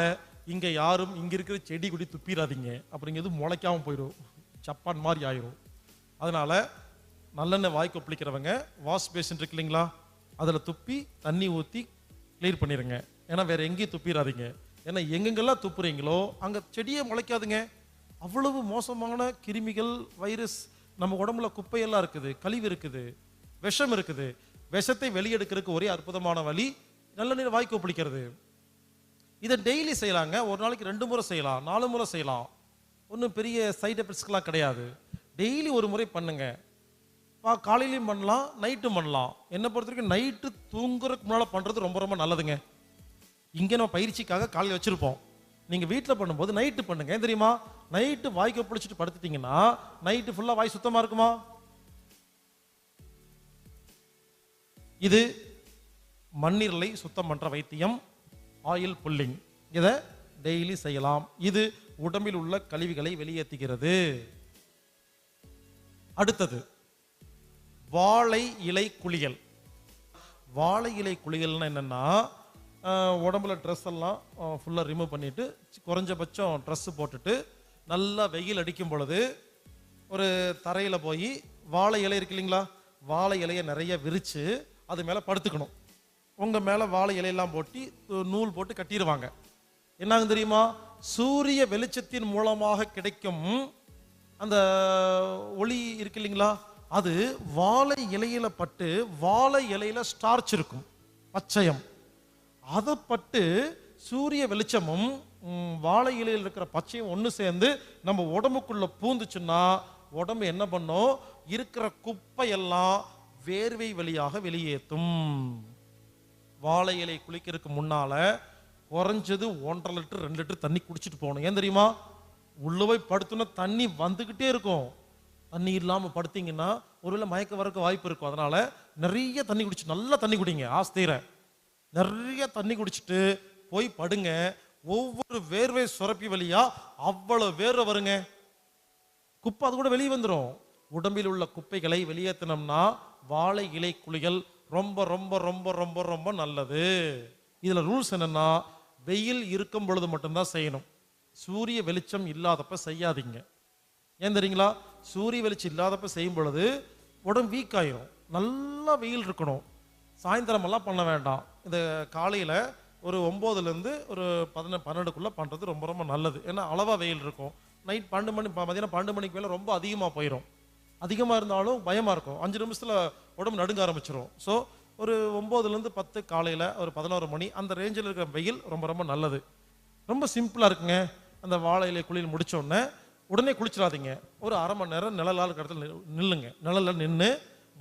இங்க யாரும் இங்க இருக்கிற செடி கொடி துப்பிடாதீங்க. அப்படிங்கிறது முளைக்காம போயிடும், சப்பான் மாதிரி ஆயிரும். அதனால நல்லெண்ணெய் வாய் கொப்பளிக்கிறவங்க வாஷ் பேசின் இருக்கு இல்லைங்களா, அதுல துப்பி தண்ணி ஊற்றி கிளியர் பண்ணிடுங்க. ஏன்னா வேற எங்கேயும் துப்பிடாதீங்க. ஏன்னா எங்கெங்கெல்லாம் துப்புறீங்களோ அங்க செடியே முளைக்காதுங்க. அவ்வளவு மோசமான கிருமிகள், வைரஸ் நம்ம உடம்புல குப்பையெல்லாம் இருக்குது, கழிவு இருக்குது, விஷம் இருக்குது. விஷத்தை வெளியெடுக்கிறதுக்கு ஒரே அற்புதமான வழி நல்லெண்ணெய் வாய் கொப்பளிக்கிறது. இதை டெய்லி செய்யலாங்க. ஒரு நாளைக்கு 2 முறை செய்யலாம், 4 முறை செய்யலாம். ஒன்றும் பெரிய சைடு எஃபெக்ட்ஸ்லாம் கிடையாது. டெய்லி ஒரு முறை பண்ணுங்க. காலையிலையும் பண்ணலாம், நைட்டும் பண்ணலாம். என்னை பொறுத்த வரைக்கும் நைட்டு தூங்குறதுக்கு முன்னால் பண்ணுறது ரொம்ப ரொம்ப நல்லதுங்க. இங்கே நம்ம பயிற்சிக்காக காலையில் வச்சுருப்போம். நீங்கள் வீட்டில் பண்ணும்போது நைட்டு பண்ணுங்க. ஏன் தெரியுமா? நைட்டு வாய் கொப்பளிச்சுட்டு படுத்துட்டீங்கன்னா நைட்டு ஃபுல்லாக வாய் சுத்தமாக இருக்குமா? இது மண்ணீரலை சுத்தம் பண்ணுற வைத்தியம், ஆயில் புல்லிங். இதை டெய்லி செய்யலாம். இது உடம்பில் உள்ள கழிவுகளை வெளியேற்றுகிறது. அடுத்தது வாழை இலை குளியல். வாழை இலை குளியல்னா என்னன்னா, உடம்புல ட்ரெஸ் எல்லாம் ஃபுல்லாக ரிமூவ் பண்ணிட்டு குறைஞ்சபட்சம் ட்ரெஸ்ஸு போட்டுட்டு நல்லா வெயில் அடிக்கும் பொழுது ஒரு தரையில் போய் வாழை இலை இருக்கு இல்லைங்களா, வாழை இலையை நிறைய விரித்து அது மேலே படுத்துக்கணும். உங்கள் மேலே வாழை இலையெல்லாம் போட்டு நூல் போட்டு கட்டிடுவாங்க. என்னாகும் தெரியுமா? சூரிய வெளிச்சத்தின் மூலமாக கிடைக்கும் அந்த ஒளி இருக்கு இல்லைங்களா, அது வாழை இலையில பட்டு, வாழை இலையில ஸ்டார்ச் இருக்கும், பச்சையம். அதை பட்டு சூரிய வெளிச்சமும் வாழை இலையில் இருக்கிற பச்சையும் ஒன்று சேர்ந்து நம்ம உடம்புக்குள்ள பூந்துச்சுன்னா உடம்பு என்ன பண்ணும்? இருக்கிற குப்பையெல்லாம் வேர்வை வழியாக வெளியேற்றும். வாழை இலை குளிக்கிறதுக்கு முன்னால குறைஞ்சது 1.5 லிட்டர் 2 லிட்டர் தண்ணி குடிச்சிட்டு போகணும். ஏன் தெரியுமா? உள்ள போய் படுத்துனா தண்ணி வந்துகிட்டே இருக்கும். தண்ணி இல்லாம படுத்தீங்கன்னா ஒருவேளை மயக்க வரக்கு வாய்ப்பு இருக்கும். அதனால நிறைய தண்ணி குடிச்சு, நல்லா தண்ணி குடிங்க. ஆஸ்தீர நிறைய தண்ணி குடிச்சிட்டு போய் படுங்க. ஒவ்வொரு வேர்வை சுரப்பி வழியா அவ்வளவு வேர்வை வருங்க. குப்பை அது கூட வெளியே வந்துடும். உடம்பில் உள்ள குப்பைகளை வெளியேற்றினோம்னா வாழை இலை குளியல் ரொம்ப ரொம்ப ரொம்ப ரொம்ப ரொம்ப நல்லது. இதுல ரூல்ஸ் என்னன்னா, வெயில் இருக்கும் பொழுது மட்டும்தான் செய்யணும். சூரிய வெளிச்சம் இல்லாதப்ப செய்யாதீங்க. ஏன் தெரியுங்களா? சூரிய வெளிச்சம் இல்லாதப்ப செய்யும் பொழுது உடம்பு வீக் ஆயிரும். நல்லா வெயில் இருக்கணும். சாயந்தரம் எல்லாம் பண்ண வேண்டாம். இந்த காலையில ஒரு 9ல இருந்து ஒரு 12க்குள்ள பண்றது ரொம்ப ரொம்ப நல்லது. ஏன்னா அளவா வெயில் இருக்கும். நைட் 12 மணி, மதியானம் 12 மணிக்கு மேல ரொம்ப அதிகமா போயிடும். அதிகமா இருந்தாலும் பயமா இருக்கும். 5 நிமிஷத்துல உடம்பு நடுங்க ஆரம்பிச்சிடும். ஸோ ஒரு 9ல இருந்து 10 காலையில ஒரு 11 மணி அந்த ரேஞ்சில் இருக்கிற வெயில் ரொம்ப ரொம்ப நல்லது. ரொம்ப சிம்பிளா இருக்குங்க. அந்த வாழை இலை குளியல் முடிச்ச உடனே குளிச்சிடாதீங்க. ஒரு அரை மணி நேரம் நிழலால் இருக்கிற இடத்துல நில்லுங்க. நிழல்ல நின்று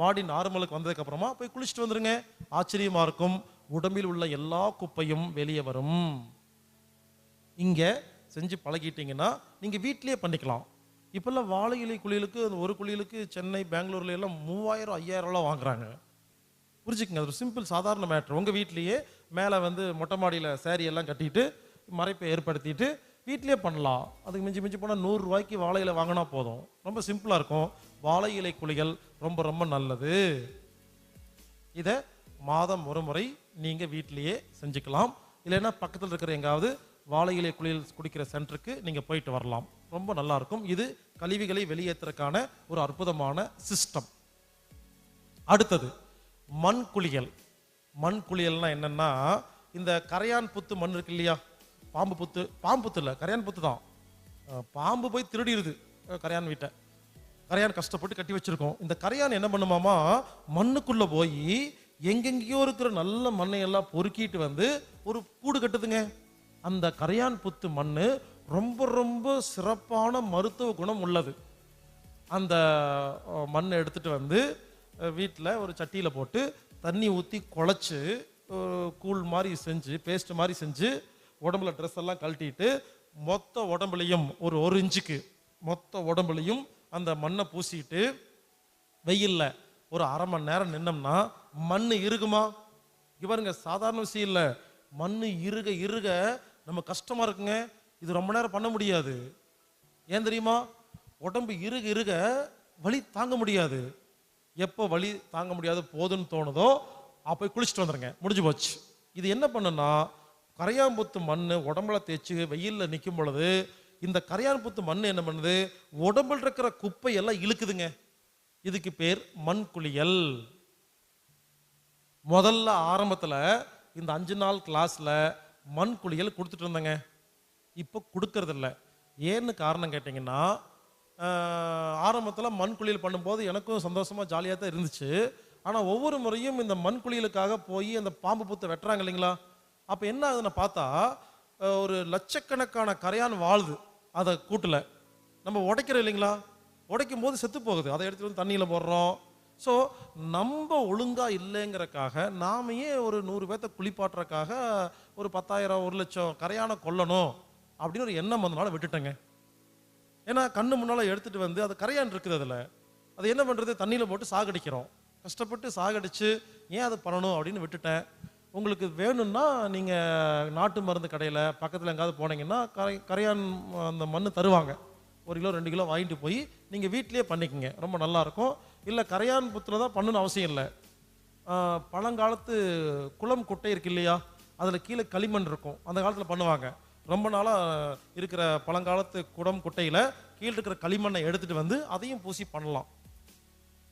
பாடி நார்மலுக்கு வந்ததுக்கு அப்புறமா போய் குளிச்சுட்டு வந்துருங்க. ஆச்சரியமா இருக்கும். உடம்பில் உள்ள எல்லா குப்பையும் வெளியே வரும். இங்க செஞ்சு பழகிட்டீங்கன்னா நீங்க வீட்டிலேயே பண்ணிக்கலாம். இப்பெல்லாம் வாழை இலை குளியலுக்கு ஒரு குளியலுக்கு சென்னை, பெங்களூர்ல எல்லாம் 3000 5000 வாங்குறாங்க. புரிஞ்சுக்குங்க. அது ஒரு சிம்பிள் சாதாரண மேட்ரு. உங்க வீட்லயே மேலே மொட்டை மாடியில் சேரீ எல்லாம் கட்டிட்டு மறைப்பை ஏற்படுத்திட்டு வீட்டிலே பண்ணலாம். அதுக்கு மிஞ்சி மிஞ்சி போனால் 100 ரூபாய்க்கு வாழை இலை வாங்கினா போதும். ரொம்ப சிம்பிளாக இருக்கும். வாழை இலை குளியல் ரொம்ப ரொம்ப நல்லது. இதை மாதம் ஒரு முறை நீங்கள் வீட்டிலேயே செஞ்சுக்கலாம். இல்லைன்னா பக்கத்தில் இருக்கிற எங்காவது வாழை இலை குளியல் குடிக்கிற சென்டருக்கு நீங்கள் போயிட்டு வரலாம். ரொம்ப நல்லா இருக்கும். இது கழிவுகளை வெளியேற்றுறதுக்கான ஒரு அற்புதமான சிஸ்டம். அடுத்தது மண் குளியல். மண் குளியல்னா என்னன்னா, இந்த கரையான் புத்து மண் இருக்கு இல்லையா, பாம்பு புத்து இல்லை, கரையான் புத்து தான். பாம்பு போய் திருடிடுது கரையான் வீட்டை. கரையான் கஷ்டப்பட்டு கட்டி வச்சிருக்கோம். இந்த கரையான் என்ன பண்ணுமாமா, மண்ணுக்குள்ள போய் எங்கெங்கேயோ இருக்கிற நல்ல மண்ணை எல்லாம் பொறுக்கிட்டு ஒரு கூடு கட்டுதுங்க. அந்த கரையான் புத்து மண்ணு ரொம்ப ரொம்ப சிறப்பான மருத்துவ குணம் உள்ளது. அந்த மண்ணை எடுத்துட்டு வீட்டில் ஒரு சட்டியில் போட்டு தண்ணி ஊற்றி குழச்சி கூழ் மாதிரி செஞ்சு, பேஸ்ட் மாதிரி செஞ்சு, உடம்புல ட்ரெஸ் எல்லாம் கழட்டிட்டு மொத்த உடம்புலையும் ஒரு இன்ச்சுக்கு மொத்த உடம்புலையும் அந்த மண்ணை பூசிட்டு வெயில்ல ஒரு அரை மணி நேரம் நின்னோம்னா மண் இறுகுமா? இவருங்க சாதாரண விஷயம் இல்லை. மண் இறுக இறுக நம்ம கஷ்டமா இருக்குங்க. இது ரொம்ப நேரம் பண்ண முடியாது. ஏன் தெரியுமா? உடம்பு இறுக இறுக வலி தாங்க முடியாது. எப்போ வலி தாங்க முடியாது போதுன்னு தோணுதோ அப்போ குளிச்சுட்டு வந்துருங்க. முடிஞ்சு போச்சு. இது என்ன பண்ணுன்னா, கரையான்புத்து மண் உடம்புல தேய்ச்சி வெயில்ல நிற்கும் பொழுது இந்த கரையான்புத்து மண் என்ன பண்ணுது, உடம்புல இருக்கிற குப்பை எல்லாம் இழுக்குதுங்க. இதுக்கு பேர் மண் குளியல். முதல்ல ஆரம்பத்தில் இந்த 5 நாள் கிளாஸ்ல மண் குளியல் கொடுத்துட்டு இருந்தேங்க. இப்போ கொடுக்கறது இல்லை. ஏன்னு காரணம் கேட்டிங்கன்னா, ஆரம்பத்தில் மண் குளியல் பண்ணும்போது எனக்கும் சந்தோஷமாக ஜாலியாக தான் இருந்துச்சு. ஆனால் ஒவ்வொரு முறையும் இந்த மண் குளியலுக்காக போய் அந்த பாம்பு புத்தை வெட்டுறாங்க இல்லைங்களா, அப்போ என்ன ஆகுதுன்னு பார்த்தா ஒரு லட்சக்கணக்கான கரையான் வாழுது அதை கூட்டில். நம்ம உடைக்கிறோம் இல்லைங்களா, உடைக்கும் போது செத்து போகுது. அதை எடுத்துகிட்டு தண்ணியில் போடுறோம். ஸோ நம்ம ஒழுங்கா இல்லைங்கிறக்காக நாம ஏன் ஒரு 100 பேர்த்த குளிப்பாட்டுறக்காக ஒரு 10,000 1,00,000 கரையான கொல்லணும் அப்படின்னு ஒரு எண்ணம் வந்தனால விட்டுட்டேங்க. ஏன்னா கண்ணு முன்னால் எடுத்துகிட்டு அது கரையான் இருக்குது. அதில் அது என்ன பண்ணுறது, தண்ணியில் போட்டு சாகடிக்கிறோம். கஷ்டப்பட்டு சாகடிச்சு ஏன் அதை பண்ணணும் அப்படின்னு விட்டுட்டேன். உங்களுக்கு வேணும்னா நீங்கள் நாட்டு மருந்து கடையில் பக்கத்தில் எங்காவது போனீங்கன்னா கரையான் அந்த மண் தருவாங்க. 1 கிலோ 2 கிலோ வாங்கிட்டு போய் நீங்கள் வீட்டிலேயே பண்ணிக்கோங்க. ரொம்ப நல்லாயிருக்கும். இல்லை கரையான் புத்தில் தான் பண்ணணும்னு அவசியம் இல்லை. பழங்காலத்து குளம் குட்டை இருக்கு இல்லையா, அதில் கீழே களிமண் இருக்கும். அந்த காலத்தில் பண்ணுவாங்க. ரொம்ப நாளாக இருக்கிற பழங்காலத்து குடம் குட்டையில் கீழே இருக்கிற களிமண்ணை எடுத்துகிட்டு அதையும் பூசி பண்ணலாம்.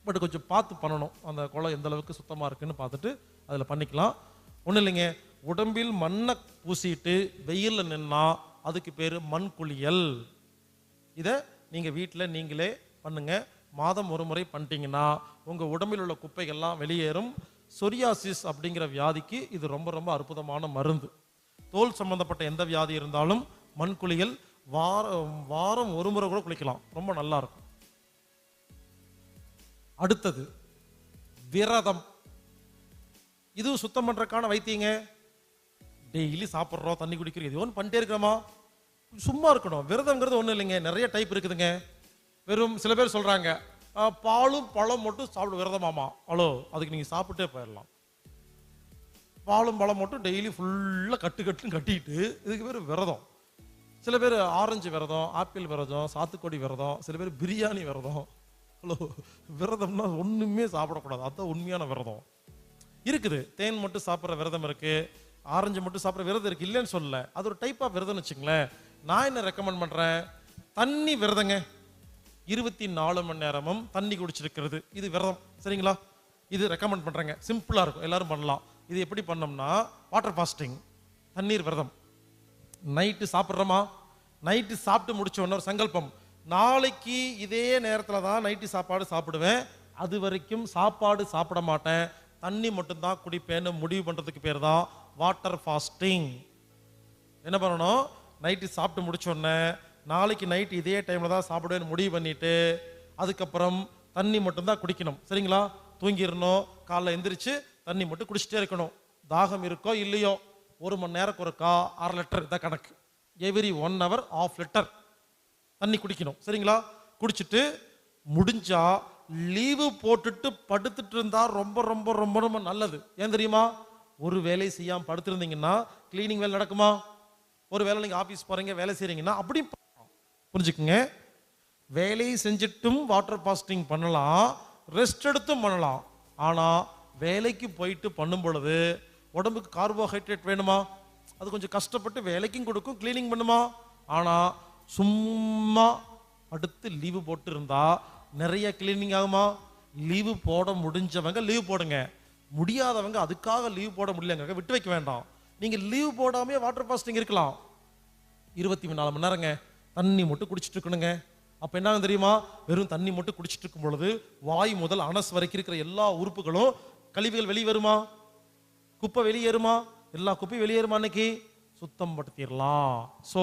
பட் கொஞ்சம் பார்த்து பண்ணணும். அந்த குளம் எந்த அளவுக்கு சுத்தமாக இருக்குன்னு பார்த்துட்டு அதில் பண்ணிக்கலாம். ஒன்றும் இல்லைங்க, உடம்பில் மண்ணை பூசிட்டு வெயிலில் நின்னா அதுக்கு பேர் மண் குளியல். இதை நீங்கள் வீட்டில் நீங்களே பண்ணுங்க. மாதம் ஒரு முறை பண்ணிட்டீங்கன்னா உங்கள் உடம்பில் உள்ள குப்பைகள்லாம் வெளியேறும். சொரியாசிஸ் அப்படிங்கிற வியாதிக்கு இது ரொம்ப ரொம்ப அற்புதமான மருந்து. தோல் சம்பந்தப்பட்ட எந்த வியாதி இருந்தாலும் மண் குளியல் வாரம் ஒரு முறை கூட குளிக்கலாம். ரொம்ப நல்லா இருக்கும். அடுத்தது விரதம். இதுவும் சுத்தம் பண்றதுக்கான வைத்தியங்க. டெய்லி சாப்பிட்றோம், தண்ணி குடிக்கிறோம், இது ஒன்று பண்ணிட்டே இருக்கிறோமா, சும்மா இருக்கணும். விரதம்ங்கிறது ஒன்றும் இல்லைங்க, நிறைய டைப் இருக்குதுங்க. வெறும் சில பேர் சொல்றாங்க பாலும் பழம் மட்டும் சாப்பிட விரதமாமா. ஹலோ, அதுக்கு நீங்கள் சாப்பிட்டே போயிடலாம். பாலும் பழம் மட்டும் டெய்லி ஃபுல்லாக கட்டுன்னு கட்டிட்டு இதுக்கு பேர் விரதம். சில பேர் ஆரஞ்சு விரதம், ஆப்பிள் விரதம், சாத்துக்குடி விரதம், சில பேர் பிரியாணி விரதம். ஹலோ, விரதம்னா ஒன்றுமே சாப்பிடக்கூடாது, அதுதான் உண்மையான விரதம். இருக்குது, தேன் மட்டும் சாப்பிட்ற விரதம் இருக்கு, ஆரஞ்சு மட்டும் சாப்பிட்ற விரதம் இருக்கு, இல்லைன்னு சொல்லல. அது ஒரு டைப் ஆஃப் விரதம்னு வச்சுங்களேன். நான் என்ன ரெக்கமெண்ட் பண்ணுறேன், தண்ணி விரதங்க. 24 மணி நேரமும் தண்ணி குடிச்சிருக்கிறது, இது விரதம். சரிங்களா? இது ரெக்கமெண்ட் பண்ணுறேங்க. சிம்பிளாக இருக்கும், எல்லாரும் பண்ணலாம். இது எப்படி பண்ணோம்னா, வாட்டர் ஃபாஸ்டிங், தண்ணீர் விரதம். நைட்டு சாப்பிட்றோமா, நைட்டு சாப்பிட்டு முடிச்ச உடனே ஒரு சங்கல்பம், நாளைக்கு இதே நேரத்தில் தான் நைட்டு சாப்பாடு சாப்பிடுவேன், அது வரைக்கும் சாப்பாடு சாப்பிட மாட்டேன், தண்ணி மட்டும்தான் குடிப்பேன்னு முடிவு பண்ணுறதுக்கு பேர் தான் வாட்டர் ஃபாஸ்டிங். என்ன பண்ணணும், நைட்டு சாப்பிட்டு முடிச்ச உடனே நாளைக்கு நைட்டு இதே டைமில் தான் சாப்பிடுவேன்னு முடிவு பண்ணிட்டு அதுக்கப்புறம் தண்ணி மட்டும்தான் குடிக்கணும். சரிங்களா? தூங்கிடணும், காலைல எந்திரிச்சு தண்ணி மட்டும் குடிச்சிட்டே இருக்கணும். தாகம் இருக்கோ இல்லையோ 1 மணி நேரம் ஒருக்கா 1/2 லிட்டர் இதான் கணக்கு. எவ்ரி 1 hour 1/2 லிட்டர் தண்ணி குடிக்கணும். சரிங்களா? குடிச்சிட்டு முடிஞ்சா லீவு போட்டுட்டு படுத்துட்டு இருந்தா ரொம்ப ரொம்ப ரொம்ப ரொம்ப நல்லது. ஏன் தெரியுமா? ஒரு வேலை செய்யாம படுத்திருந்தீங்கன்னா கிளீனிங் வேலை நடக்குமா? ஒரு வேலை நீங்க ஆபீஸ் போறீங்க, வேலை செய்றீங்கன்னா அப்படி புரிஞ்சுக்குங்க. வேலையை செஞ்சிட்டும் வாட்டர் ஃபாஸ்டிங் பண்ணலாம், ரெஸ்ட் எடுத்தும் பண்ணலாம். ஆனா வேலைக்கு போயிட்டு பண்ணும் பொழுது உடம்புக்கு கார்போஹைட்ரேட் வேணுமா? அது கொஞ்சம் கஷ்டப்பட்டு வேலைக்கும் கொடுக்கும், கிளீனிங் பண்ணுமா? ஆனா சும்மா அடுத்து லீவு போட்டு இருந்தா நிறைய கிளீனிங் ஆகுமா? லீவு போட முடிஞ்சவங்க லீவ் போடுங்க, முடியாதவங்க அதுக்காக லீவ் போட முடியலங்க விட்டு வைக்க வேண்டாம். நீங்க லீவ் போடாமே வாட்டர் ஃபாஸ்டிங் இருக்கலாம். 24 மணி நேரங்க தண்ணி மட்டும் குடிச்சிட்டு இருக்கணுங்க. அப்ப என்ன தெரியுமா? வெறும் தண்ணி மட்டும் குடிச்சிட்டு இருக்கும் பொழுது வாய் முதல் அனஸ் வரைக்கும் இருக்கிற எல்லா உறுப்புகளும், கழிவுகள் வெளியே வருமா? குப்பை வெளியேறுமா? எல்லா குப்பையும் வெளியேறுமா? அன்னைக்கு சுத்தம் படுத்திடலாம். ஸோ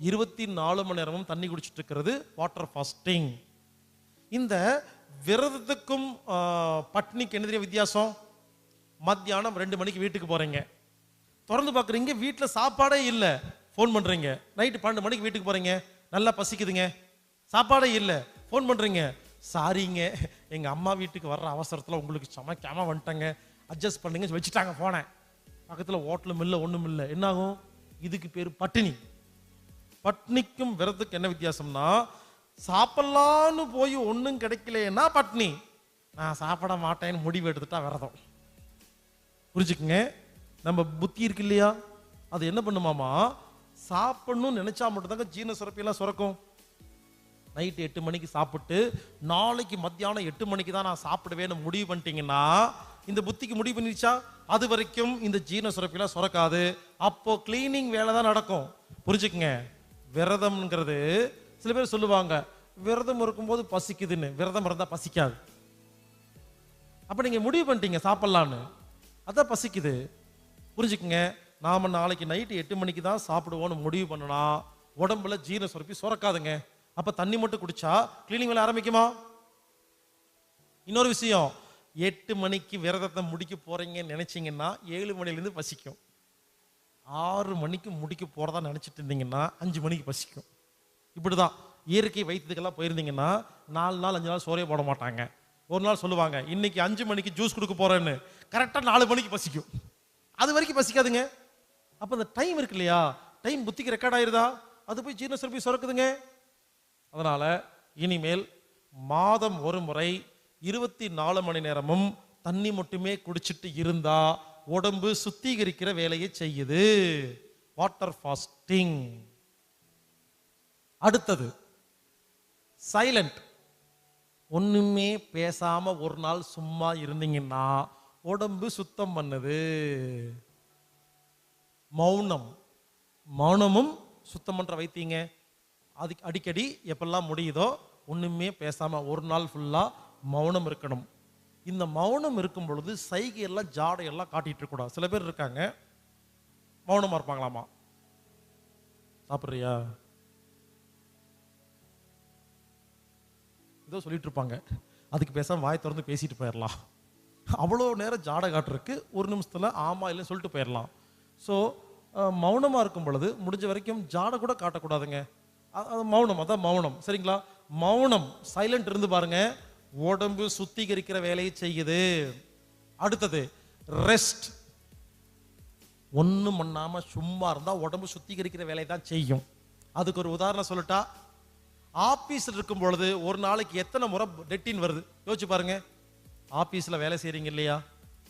24 மணி நேரமும் தண்ணி குடிச்சிட்டு இருக்கிறது வாட்டர் ஃபாஸ்டிங். இந்த விரதத்துக்கும் பட்னிக்கு என்ன தெரியும் வித்தியாசம்? மத்தியானம் 2 மணிக்கு வீட்டுக்கு போறீங்க, திறந்து பார்க்குறீங்க வீட்டில் சாப்பாடே இல்லை, ஃபோன் பண்ணுறீங்க. நைட்டு 12 மணிக்கு வீட்டுக்கு போறீங்க, நல்லா பசிக்குதுங்க, சாப்பாடே இல்லை, ஃபோன் பண்ணுறீங்க, சாரிங்க எங்கள் அம்மா வீட்டுக்கு வர்ற அவசரத்தில் உங்களுக்கு சமைக்காம வந்துட்டாங்க, அட்ஜஸ்ட் பண்ணுங்க வச்சுட்டாங்க போனேன். பக்கத்தில் ஹோட்டலும் இல்லை ஒன்றும் இல்லை. என்னாகும்? இதுக்கு பேர் பட்டினி. பட்னிக்கும் விரதத்துக்கு என்ன வித்தியாசம்னா, சாப்பிடலான்னு போய் ஒன்றும் கிடைக்கலன்னா பட்னி, நான் சாப்பிட மாட்டேன்னு முடிவு எடுத்துட்டா விரதம். புரிஞ்சுக்குங்க. நம்ம புத்தி இருக்கு இல்லையா, அது என்ன பண்ணுமாமா, சாப்பிடணும்னு நினைச்சா மட்டும்தாங்க ஜீரண சுரப்பியெல்லாம் சுரக்கும். நைட்டு 8 மணிக்கு சாப்பிட்டு நாளைக்கு மத்தியானம் 8 மணிக்கு தான் நான் சாப்பிடுவேன்னு முடிவு பண்ணிட்டீங்கன்னா இந்த புத்திக்கு முடிவு பண்ணிச்சா? அது வரைக்கும் இந்த ஜீரண சுரப்பியெல்லாம் சுரக்காது. அப்போ கிளீனிங் வேலை தான் நடக்கும். புரிஞ்சுக்குங்க. விரதம்ங்கிறது சில பேர் சொல்லுவாங்க விரதம் இருக்கும்போது பசிக்குதுன்னு. விரதம் இருந்தா பசிக்காது. அப்ப நீங்க முடிவு பண்ணிட்டீங்க சாப்பிடலான்னு, அதான் பசிக்குது. புரிஞ்சுக்குங்க. நாம நாளைக்கு நைட்டு 8 மணிக்கு தான் சாப்பிடுவோம்னு முடிவு பண்ணனா உடம்புல ஜீரண சுரப்பி சுரக்காதுங்க. அப்ப தண்ணி மட்டும் குடிச்சா கிளீனிங் வேலை ஆரம்பிக்குமா? இன்னொரு விஷயம், 8 மணிக்கு விரதத்தை முடிக்க போறீங்கன்னு நினைச்சீங்கன்னா 7 மணிலேருந்து பசிக்கும். 6 மணிக்கு முடிக்க போறதா நினைச்சிட்டு இருந்தீங்கன்னா 5 மணிக்கு பசிக்கும். இப்படிதான் இயற்கை வைத்தியத்துக்கெல்லாம் போயிருந்தீங்கன்னா 4 நாள் 5 நாள் சோறே போட மாட்டாங்க. ஒரு நாள் சொல்லுவாங்க இன்னைக்கு 5 மணிக்கு ஜூஸ் கொடுக்க போறேன்னு, கரெக்டா 4 மணிக்கு பசிக்கும். அது வரைக்கும் பசிக்காதுங்க. அப்ப அந்த டைம் இருக்கு இல்லையா, டைம் புத்திக்கு ரெக்கார்ட் ஆயிருதா, அது போய் ஜீரண சுரப்பி சுரக்குதுங்க. அதனால இனிமேல் மாதம் ஒரு முறை 24 மணி நேரமும் தண்ணி மட்டுமே குடிச்சிட்டு இருந்தா உடம்பு சுத்திகரிக்கிற வேலையை செய்யுது. Water fasting. அடுத்தது சைலண்ட். ஒண்ணுமே பேசாம ஒரு நாள் சும்மா இருந்தீங்கன்னா உடம்பு சுத்தம் பண்ணுது. மௌனம். மௌனமும் சுத்தம் பண்ற வைத்தீங்க. அதுக்கு அடிக்கடி எப்பெல்லாம் முடியுதோ ஒண்ணுமே பேசாம ஒரு நாள் ஃபுல்லா மௌனம் இருக்கணும். இந்த மௌனம் இருக்கும் பொழுது சைகையெல்லாம் ஜாடையெல்லாம் காட்டிட்டு இருக்க கூடாது. சில பேர் இருக்காங்க மௌனமா இருப்பாங்களாமா. சாப்பிட்றியா ஏதோ சொல்லிட்டு இருப்பாங்க, அதுக்கு பேசாம வாய் திறந்து பேசிட்டு போயிடலாம். அவ்வளோ நேரம் ஜாடை காட்டுறதுக்கு ஒரு நிமிஷத்துல ஆமா இல்லைன்னு சொல்லிட்டு போயிடலாம். ஸோ மௌனமா இருக்கும் பொழுது முடிஞ்ச வரைக்கும் ஜாடை கூட காட்டக்கூடாதுங்க. அது மௌனம், அதான் மௌனம். சரிங்களா? மௌனம் சைலண்ட் இருந்து பாருங்க, உடம்பு சுத்திகரிக்கிற வேலையை செய்யுது. அடுத்தது ரெஸ்ட். ஒண்ணும் பண்ணாம சும்மா இருந்தா உடம்பு சுத்திகரிக்கிற வேலையை தான் செய்யும். அதுக்கு ஒரு உதாரணம் சொல்லட்டா, ஆபீஸ்ல இருக்கும் பொழுது ஒரு நாளைக்கு எத்தனை முறை லெட்டின் வருது யோசிச்சு பாருங்க. ஆபீஸ்ல வேலை செய்றீங்க இல்லையா,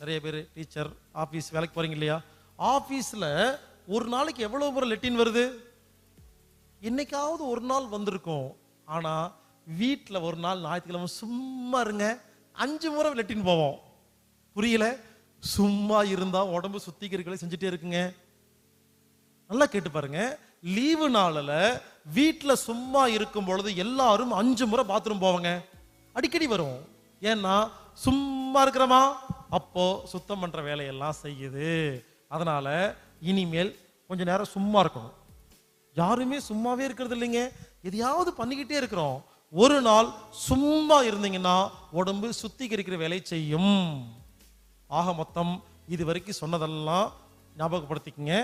நிறைய பேர் டீச்சர் ஆபீஸ் வேலைக்கு போறீங்க இல்லையா, ஆபீஸ்ல ஒரு நாளைக்கு எவ்வளவு முறை லெட்டின் வருது? என்னைக்காவது ஒரு நாள் வந்திருக்கும். ஆனா வீட்டுல ஒரு நாள் ஞாயிற்றுக்கிழமை சும்மா இருங்க 5 முறை லெட்டின் போவோம். புரியல? சும்மா இருந்தா உடம்பு சுத்திகரிக்கலை செஞ்சுட்டே இருக்குங்க. நல்லா கேட்டு பாருங்க. லீவு நாளில் வீட்டுல சும்மா இருக்கும் பொழுது எல்லாரும் 5 முறை பாத்ரூம் போவாங்க. அடிக்கடி வரும். ஏன்னா சும்மா இருக்கிறோமா, அப்போ சுத்தம் பண்ற வேலையெல்லாம் செய்யுது. அதனால இனிமேல் கொஞ்ச நேரம் சும்மா இருக்கணும். யாருமே சும்மாவே இருக்கிறது இல்லைங்க, எதையாவது பண்ணிக்கிட்டே இருக்கிறோம். ஒரு நாள் சும்மா இருந்தீங்கன்னா உடம்பு சுத்திகரிக்கிற வேலை செய்யும். ஆக மொத்தம் இது வரைக்கும் சொன்னதெல்லாம் ஞாபகப்படுத்திக்கங்க.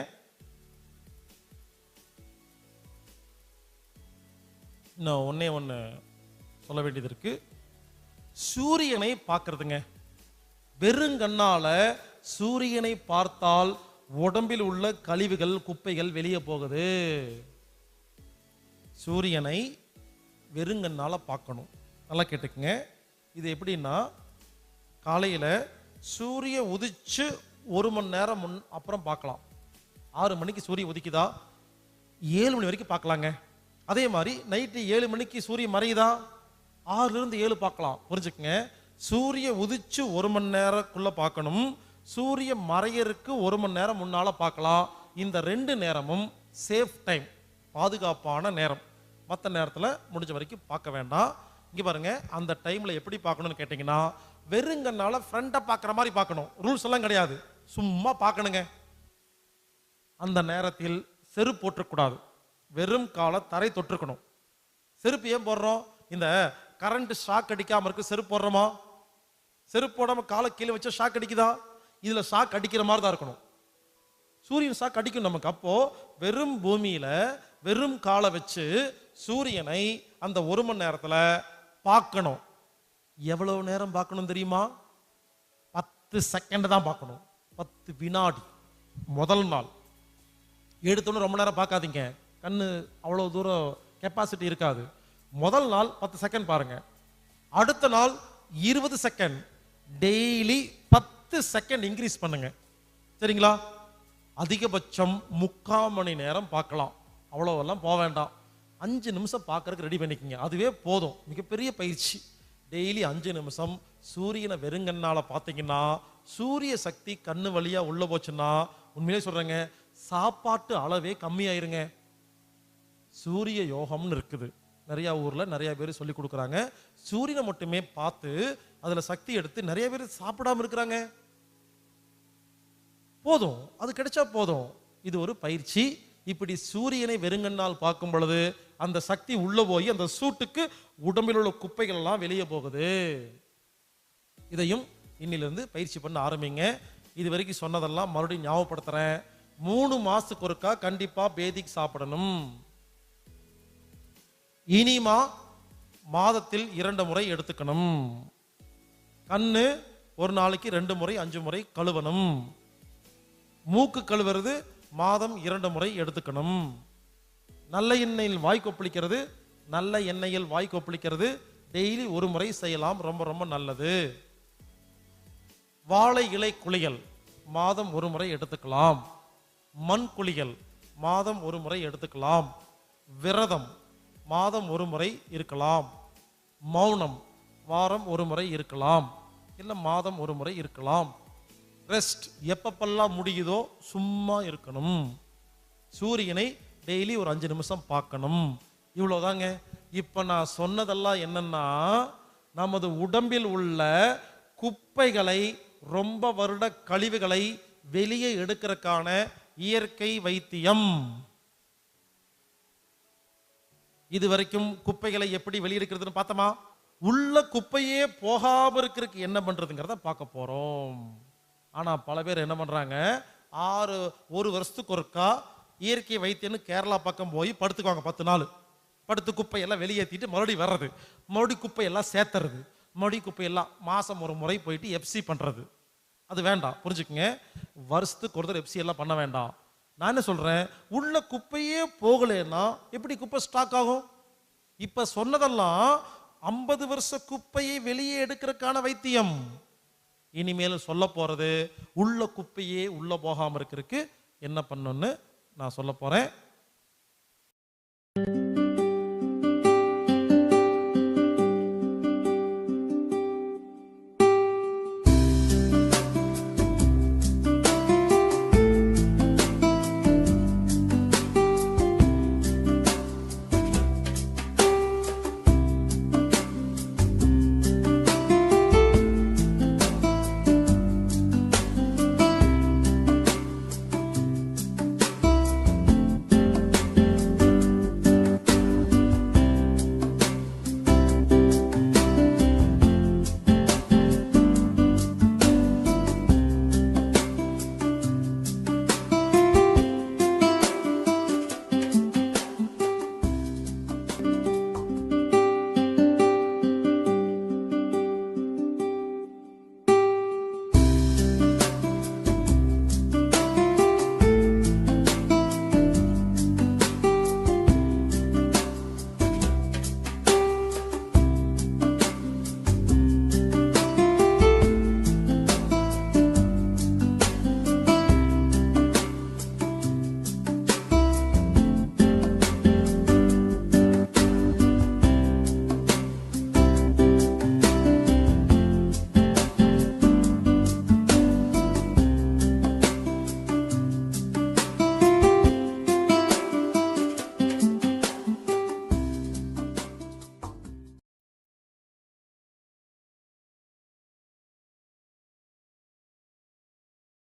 இன்னும் ஒண்ணு சொல்ல வேண்டியது இருக்கு. சூரியனை பார்க்கிறதுங்க. வெறுங்கண்ணால சூரியனை பார்த்தால் உடம்பில் உள்ள கழிவுகள் குப்பைகள் வெளியே போகுது. சூரியனை வெறுங்கண்ணால பார்க்கணும். நல்லா கேட்டுக்குங்க. இது எப்படின்னா, காலையில சூரியன் உதிச்சு 1 மணி நேரம் அப்புறம் பார்க்கலாம். 6 மணிக்கு சூரியன் உதிக்குதா 7 மணி வரைக்கும் பார்க்கலாங்க. அதே மாதிரி நைட்டு 7 மணிக்கு சூரியன் மறையுதா 6ல இருந்து 7 பார்க்கலாம். புரிஞ்சுக்குங்க. சூரியன் உதிச்சு 1 மணி நேரக்குள்ள பார்க்கணும், சூரியன் மறையருக்கு 1 மணி நேரம் முன்னால பார்க்கலாம். இந்த 2 நேரமும் சேஃப் டைம், பாதுகாப்பான நேரம். மற்ற நேரத்தில் முடிஞ்ச வரைக்கும் பார்க்க வேண்டாம். இங்க பாருங்க, அந்த டைம்ல எப்படி பார்க்கணும்னு கேட்டீங்கன்னா, வெறுங்கனால ஃப்ரண்ட்டை பார்க்குற மாதிரி பார்க்கணும். ரூல்ஸ் எல்லாம் கிடையாது, சும்மா பார்க்கணுங்க. அந்த நேரத்தில் செருப்பு போட்டுக்கூடாது, வெறும் காலை தரை தொற்றுக்கணும். செருப்பு ஏன் போடுறோம்? இந்த கரண்ட் ஷாக் அடிக்காம இருக்கு செருப்பு போடுறோமா? செருப்பு போடாம காலை கீழே வச்சா ஷாக் அடிக்குதா? இதுல ஷாக் அடிக்கிற மாதிரி தான் இருக்கணும். சூரியன் ஷாக் அடிக்கும் நமக்கு. அப்போ வெறும் பூமியில வெறும் காலை வச்சு சூரியனை அந்த 1 மணி நேரத்துல பார்க்கணும். எவ்வளவு நேரம் பார்க்கணும் தெரியுமா? 10 செகண்ட் தான் பார்க்கணும். 10 வினாடி. முதல் நாள் எடுத்தோன்னு ரொம்ப நேரம் பார்க்காதீங்க, கண்ணு அவ்வளவு தூரம் கெப்பாசிட்டி இருக்காது. முதல் நாள் 10 செகண்ட் பாருங்க. அடுத்த நாள் 20 செகண்ட். டெய்லி 10 செகண்ட் இன்க்ரீஸ் பண்ணுங்க. சரிங்களா? அதிகபட்சம் 3/4 மணி நேரம் பார்க்கலாம். அவ்வளோவெல்லாம் போக வேண்டாம். 5 நிமிஷம் பார்க்கறதுக்கு ரெடி பண்ணிக்கங்க, அதுவே போதும். மிகப்பெரிய பயிற்சி. டெய்லி 5 நிமிஷம் சூரியனை வெறுங்கண்ணால பார்த்தீங்கன்னா, சூரிய சக்தி கண்ணு வழியா உள்ள போச்சுன்னா, உண்மையிலே சொல்றேங்க, சாப்பாட்டு அளவே கம்மியாயிருங்க. சூரிய யோகம்னு இருக்குது, நிறைய ஊர்ல நிறைய பேர் சொல்லி கொடுக்குறாங்க. சூரியனை மட்டுமே பார்த்து அதுல சக்தி எடுத்து நிறைய பேர் சாப்பிடாம இருக்கிறாங்க. போதும், அது கிடைச்சா போதும். இது ஒரு பயிற்சி. இப்படி சூரியனை வெறுங்கண்ணால் பார்க்கும் பொழுது அந்த சக்தி உள்ள போய் அந்த சூட்டுக்கு உடம்பில் உள்ள குப்பைகள் எல்லாம் வெளியே போகுது. இதையும் இன்னிலிருந்து பயிற்சி பண்ண ஆரம்பிங்க. இது வரைக்கும் சொன்னதெல்லாம் மறுபடியும் ஞாபகப்படுத்துறேன். 3 மாசத்துக்கு ஒருக்கா கண்டிப்பா பேதிக் சாப்பிடணும். இனிமா மாதத்தில் 2 முறை எடுத்துக்கணும். கண்ணு ஒரு நாளைக்கு 2 முறை 5 முறை கழுவணும். மூக்கு கழுவுறது மாதம் 2 முறை எடுத்துக்கணும். நல்ல எண்ணெயில் வாய் கொப்பளிக்கிறது, நல்ல எண்ணெயில் வாய் கொப்பளிக்கிறது டெய்லி 1 முறை செய்யலாம், ரொம்ப ரொம்ப நல்லது. வாழை இலை குளியல் மாதம் 1 முறை எடுத்துக்கலாம். மண் குளியல் மாதம் 1 முறை எடுத்துக்கலாம். விரதம் மாதம் 1 முறை இருக்கலாம். மௌனம் வாரம் 1 முறை இருக்கலாம், இல்லை மாதம் 1 முறை இருக்கலாம். ரெஸ்ட் எப்பப்பெல்லாம் முடியுதோ சும்மா இருக்கணும். சூரியனை டெய்லி ஒரு 5 நிமிஷம் பார்க்கணும். இவ்வளவுதாங்க. இப்ப நான் சொன்னதெல்லாம் என்னன்னா, நமது உடம்பில் உள்ள குப்பைகளை, ரொம்ப வருட கழிவுகளை வெளியே எடுக்கிறதுக்கான இயற்கை வைத்தியம். இதுவரைக்கும் குப்பைகளை எப்படி வெளியெடுக்கிறதுன்னு பார்த்தோமா? உள்ள குப்பையே போகாம இருக்கிறதுக்கு என்ன பண்றதுங்கிறத பார்க்க போறோம். ஆனா பல பேர் என்ன பண்றாங்க, 1 வருஷத்துக்கு ஒருக்கா இயற்கை வைத்தியம்னு கேரளா பக்கம் போய் படுத்துக்குவாங்க. 10 நாள் படுத்து குப்பையெல்லாம் வெளியேற்றிட்டு மறுபடியும் வர்றது, மறுபடியும் குப்பையெல்லாம் சேர்த்துறது, மறுபடி குப்பையெல்லாம் மாதம் ஒரு முறை போயிட்டு எஃப்சி பண்ணுறது, அது வேண்டாம். புரிஞ்சுக்குங்க, வருஷத்துக்கு ஒரு தடவை எஃப்சி எல்லாம் பண்ண வேண்டாம். நான் என்ன சொல்கிறேன், உள்ள குப்பையே போகலைன்னா எப்படி குப்பை ஸ்டாக் ஆகும்? இப்போ சொன்னதெல்லாம் 50 வருஷ குப்பையை வெளியே எடுக்கிறதுக்கான வைத்தியம். இனிமேல் சொல்ல போகிறது உள்ள குப்பையே உள்ள போகாமல் இருக்கிறதுக்கு என்ன பண்ணணும்னு நான் சொல்ல போகிறேன்.